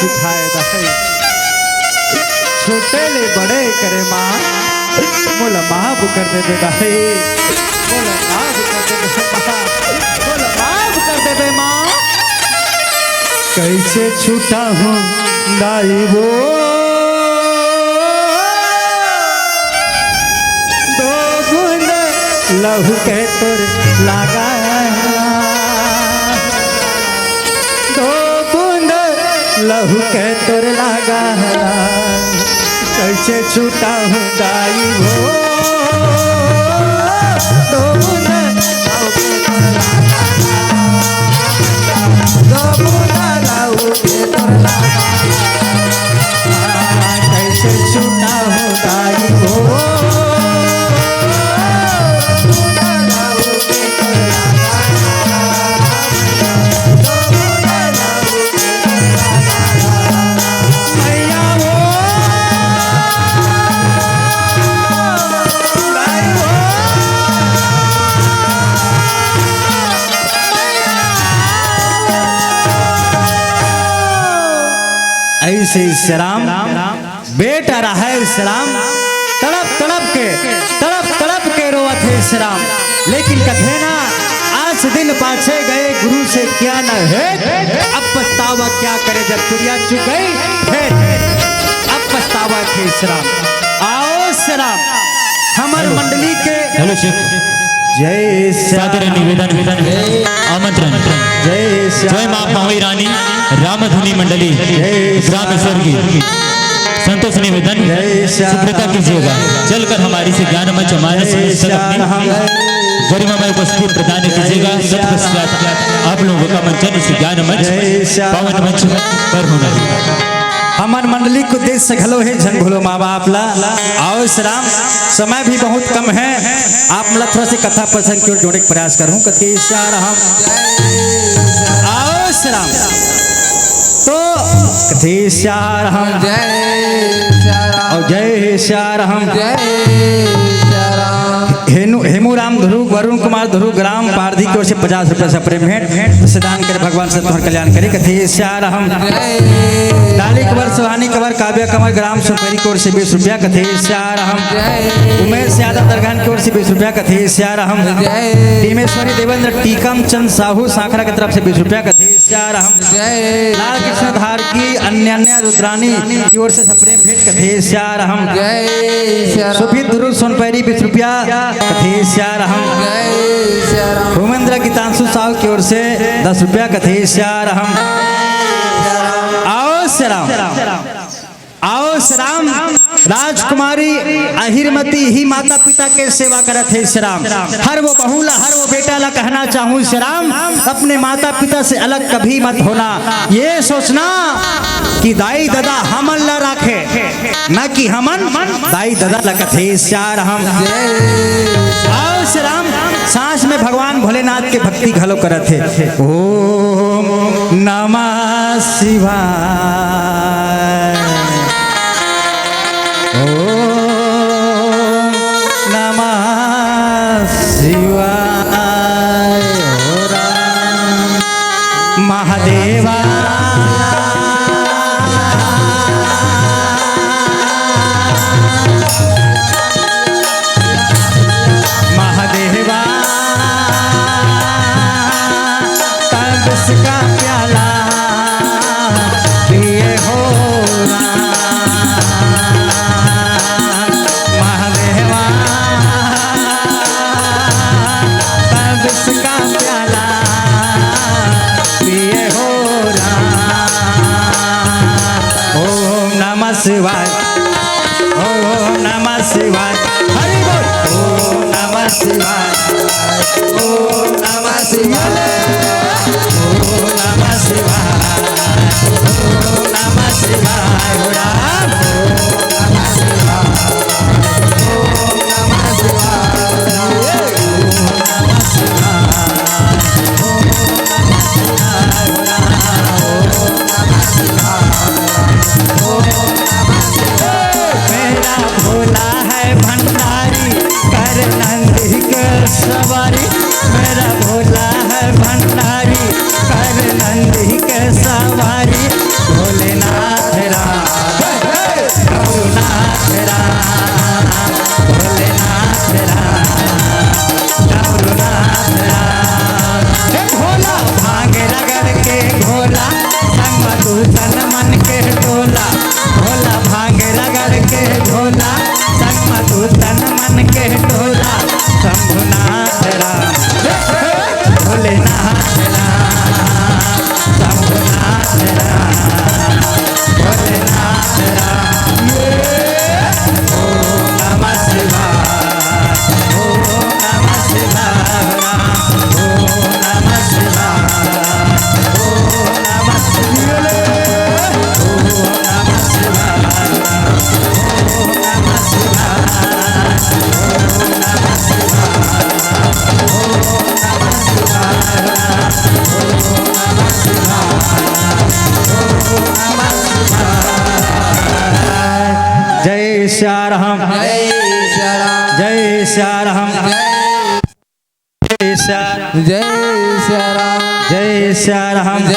सिखाए दाई छोटे ले बड़े करे माँ मोल माफ कर दे दाई मोल माफ कर दे माँ मोल माफ कर दे माँ कैसे छूटा हूँ दाई वो दो बूंद लहू के तोर लागा दो बूंद लहू के तोर लागा कैसे छूटा हूँ दाई वो दो बूंद लहू के तोर लागा दो बूंद लहू के तोर लागा कैसे छूटा हूँ दाई वो ऐसे श्याम बेटा रहा है श्याम तड़प के रोवत है श्याम लेकिन कथे ना आज दिन पाछे गए गुरु से क्या न है अब पछतावा क्या करे जब तुरिया चुक गई अब पछतावा थे श्याम आओ श्याम हमार मंडली के हेलो शेख जय सादर निवेदन आमंत्रण जय जय माँ पावी रानी रामधुनी मंडली ग्रामेश्वर की संतोष निवेदन सुप्रता कीजिएगा चलकर हमारी से ज्ञान मंच मानस गरिमामय उपस्थिति प्रदान कीजिएगा तत्पश्चात आप लोगों का मंचन इस ज्ञान मंच पावन मंच पर होना हमार मंडली को देश से घलो है झन भूलो माँ बाप ला आओ श्याम समय भी बहुत कम है आप मतलब थोड़ा सी कथा प्रसंग की ओर जोड़ने का प्रयास करूं कथी श्याम आओ श्याम तो कथी श्याम और जय श्याम हेमूराम ध्रुव वरुण कुमार ध्रुव ग्राम पारधी की ओर से 50 रुपये से प्रेम भेंट प्रदान करे भगवान से तुम्हारा कल्याण करे कथी श्याम डाली कबर सुहानी कबर काव्य कमर ग्राम सुपेरी की ओर से 20 रुपया कथे श्याम उमेश यादव दरगान की ओर से 20 रुपया कथे श्याम भीमेश्वरी देवेंद्र टीकम चंद साहू सांखरा की तरफ से 20 रुपया कथे श्याम लाल कृष्ण धार की अन्य रुद्रानी की ओर से प्रेम भेंट कथे श्याम सुफी ध्रुव सोनपैरी 20 रुपया कथे श्याम भूमेंद्र गीतांशु साहू की ओर से 10 रुपया कथे श्याम आओ श्याम राजकुमारी अहिरमती ही माता पिता के सेवा करत है श्याम हर वो बहुला हर वो बेटा ला कहना चाहूँ श्याम अपने माता पिता से अलग कभी मत होना ये सोचना कि दाई दादा हमन ला राखे न कि हमन दाई दादा ला कथे श्याम आओ श्याम सांस में भगवान भोलेनाथ के भक्ति घलो करत है ओम नमः शिवाय ओम नमः शिवाय हो राम महादेवा महादेवा तब इसका प्याला पिए हो राम महादेवा तब इसका प्याला पिए हो राम ओम नमः शिवाय ओम नमः शिवाय हरि बोल ओम नमः शिवाय ओम नमः शिवाय ओम नमः शिवाय ओम नमः शिवाय हो राम ओम नमः शिवाय ओम नमः शिवाय ओम नमः शिवाय ओम नमः शिवाय हो राम ओम नमः शिवाय ओम नमः शिवाय मेरा भोला है भंडारी कर नंदी के सवारी मेरा भोला है भंडारी भगवान के टोला शंभुनाथ राम भोलेनाथ राम शंभुनाथ राम भोलेनाथ राम ओम नमः शिवाय ओम नमः शिवाय ओम नमः शिवाय ओम नमः शिवाय ओम नमः शिवाय ओम नमः शिवाय ओम नमः शिवाय ओम नमः जय श्री राम जय श्री राम जय श्री जय श्री राम जय श्री राम जय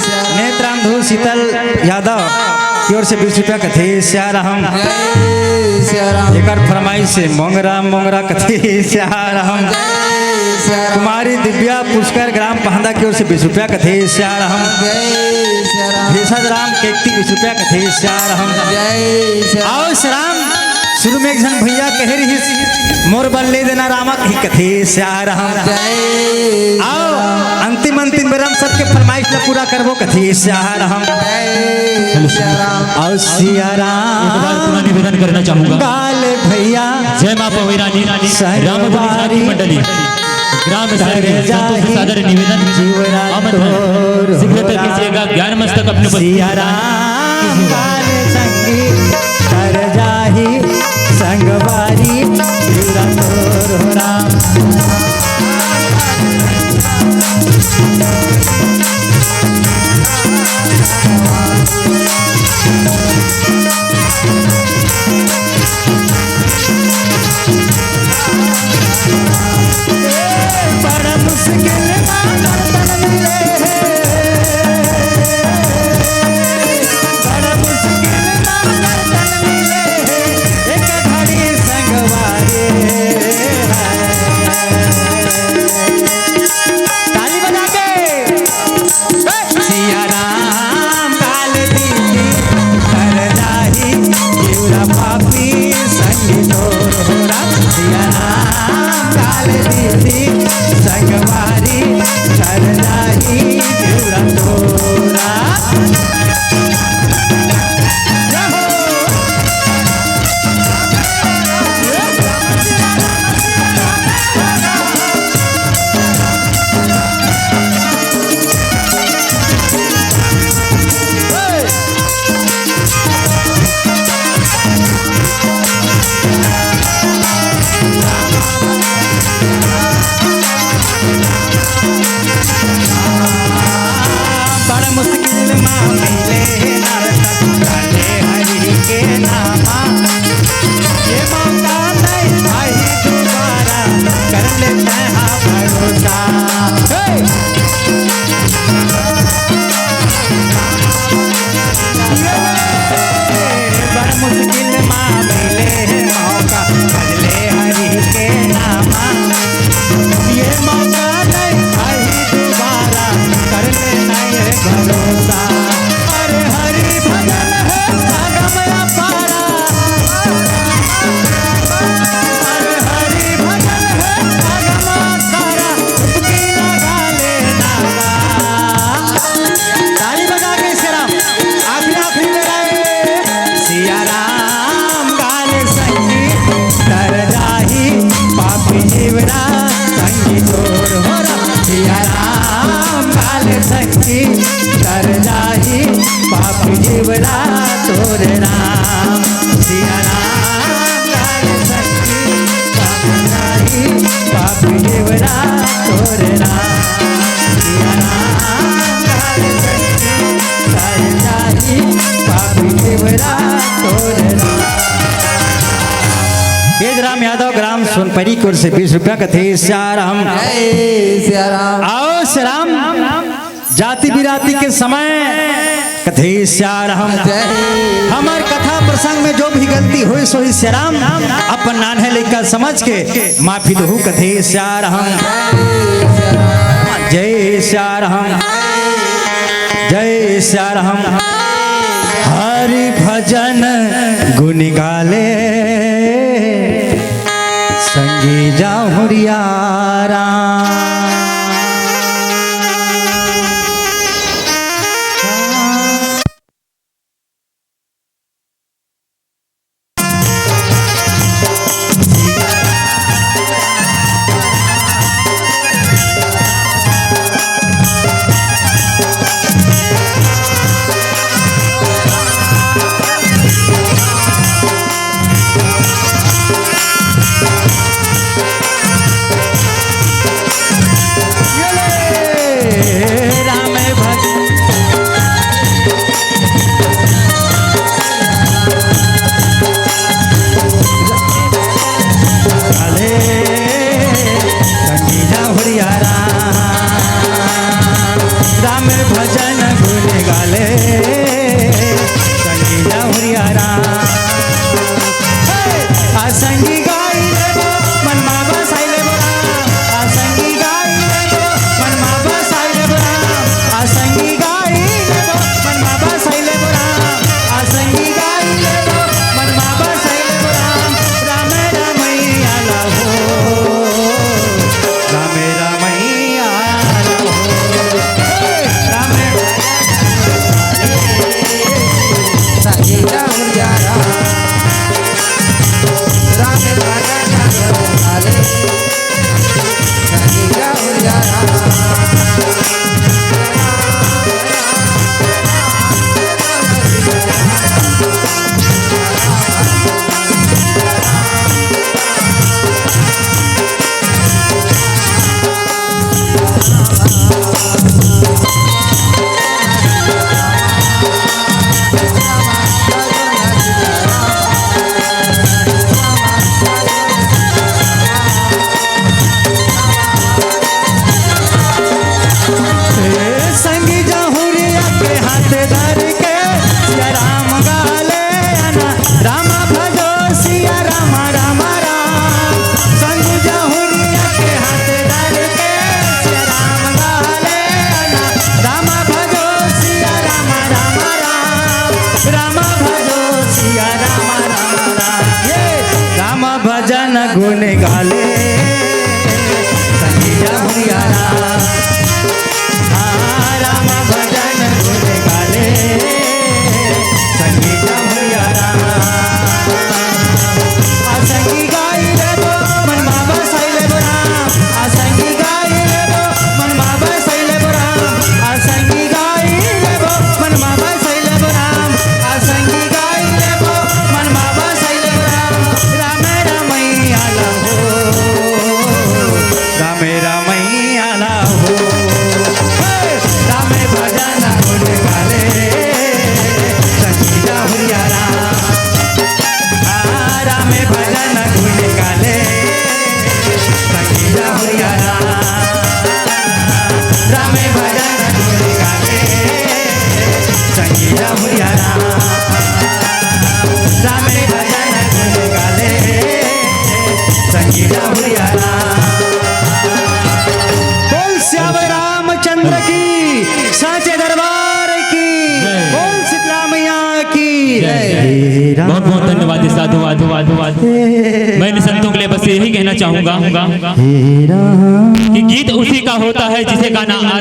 श्री राम नेत्रांधु शीतल यादव की ओर से 20 रुपया कथे श्री राम जय श्री राम एक फरमाइश से मोंगरा मोंगरा कथे श्री राम जय श्री राम कुमारी दिव्या पुष्कर ग्राम पहंदा की ओर से 20 रुपया कथे श्री राम जय श्री राम भेषज राम केकती 20 रुपया कथे श्री राम जय श्री राम आओ श्री राम शुरू में एक जन भैया कह रही मोर बल्ले देना रामा कही कथे श्री राम जय आओ अंतिम अंतिम बेरम सबके फरमाइश ला पूरा करबो कथी श्री राम श्री राम आओ सिया एक बार राम पुनः निवेदन करना चाहूंगा। काल भैया जय मां पवई रानी रामधुनी साथी मंडली ग्राम सहरी संतोष सादर निवेदन आमंत्रण शीघ्रता कीजिएगा ज्ञान मस्तक अपने सिया राम काल संगी कर जाही संगवारी तेरा तोर राम बड़ा मुश्किल दर्शन मिले बड़ा मुश्किल दर्शन मिले एक घड़ी संगवारी ताली बजा के सिया राम काल दीदी कर जाही जीवरा पापी संगी तोरा सिया राम काल दीदी संगवारी कर जाही जीवरा तोरा बड़ा मुश्किल माँ मिले नरतन काले हरि के नामा ये मौका नहीं भाई दोबारा कर लेते हैं भरोसा बड़ा मुश्किल माँ मिले मौका बदले हरि के नामा ये मौका नहीं भाई दोबारा कर लेना ये भरोसा अरे हरि भजन है भागमया पारा अरे हरि भजन है भागमा सारा डुबकी लगा लेना ताली बजा के श्री राम आखिरी मेरा सिया राम गाल संगी कर जाही पापी जीवरा संगी तोर हो सिया राम काल संगी कर जाही पापी जीवरा तोर राम सिया राम काल संगी कर जाही पापी जीवरा तोर राम सिया राम काल संगी कर जाही पापी जीवरा तोर राम राम यादव ग्राम सोनपरी की ओर से 20 रुपया कथे श्री राम जय श्री राम आओ श्री राम जाति बिराती के समय कथे श्री राम जय हमार कथा प्रसंग में जो भी गलती हुई सो ही श्री राम अपन नान्हे लेकर समझ के माफी दहू कथे श्री राम जय श्री राम जय श्री राम हरि भजन गुण गाले संगी जाहुरियारा गुण गाले संगी जाहुरियारा राम भजन गुण गाले संगी जाहुरियारा संगी गाई रे तो मन बाबा सैले राम संगी गाई रे तो मन बाबा सैले राम संगी गाई रे तो मन बाबा सैले राम संगी गाई रे तो मन बाबा सैले राम राम रमैया राम रमैया हो राम भजन गुण गाले संगी जाहुरियारा राम भजन गुण गाले संगी जाहुरियारा राम भजन गुण गाले संगी जाहुरियारा राम भजन गुण गाले संगी जाहुरियारा। बोल श्याम रामचंद्र की साचे दरबार की बोल शीतला मैया की बहुत बहुत धन्यवाद साधु वाधु वाधु वाधु। मैं संतों के लिए बस यही कहना चाहूंगा कि गीत उसी का होता है जिसे गाना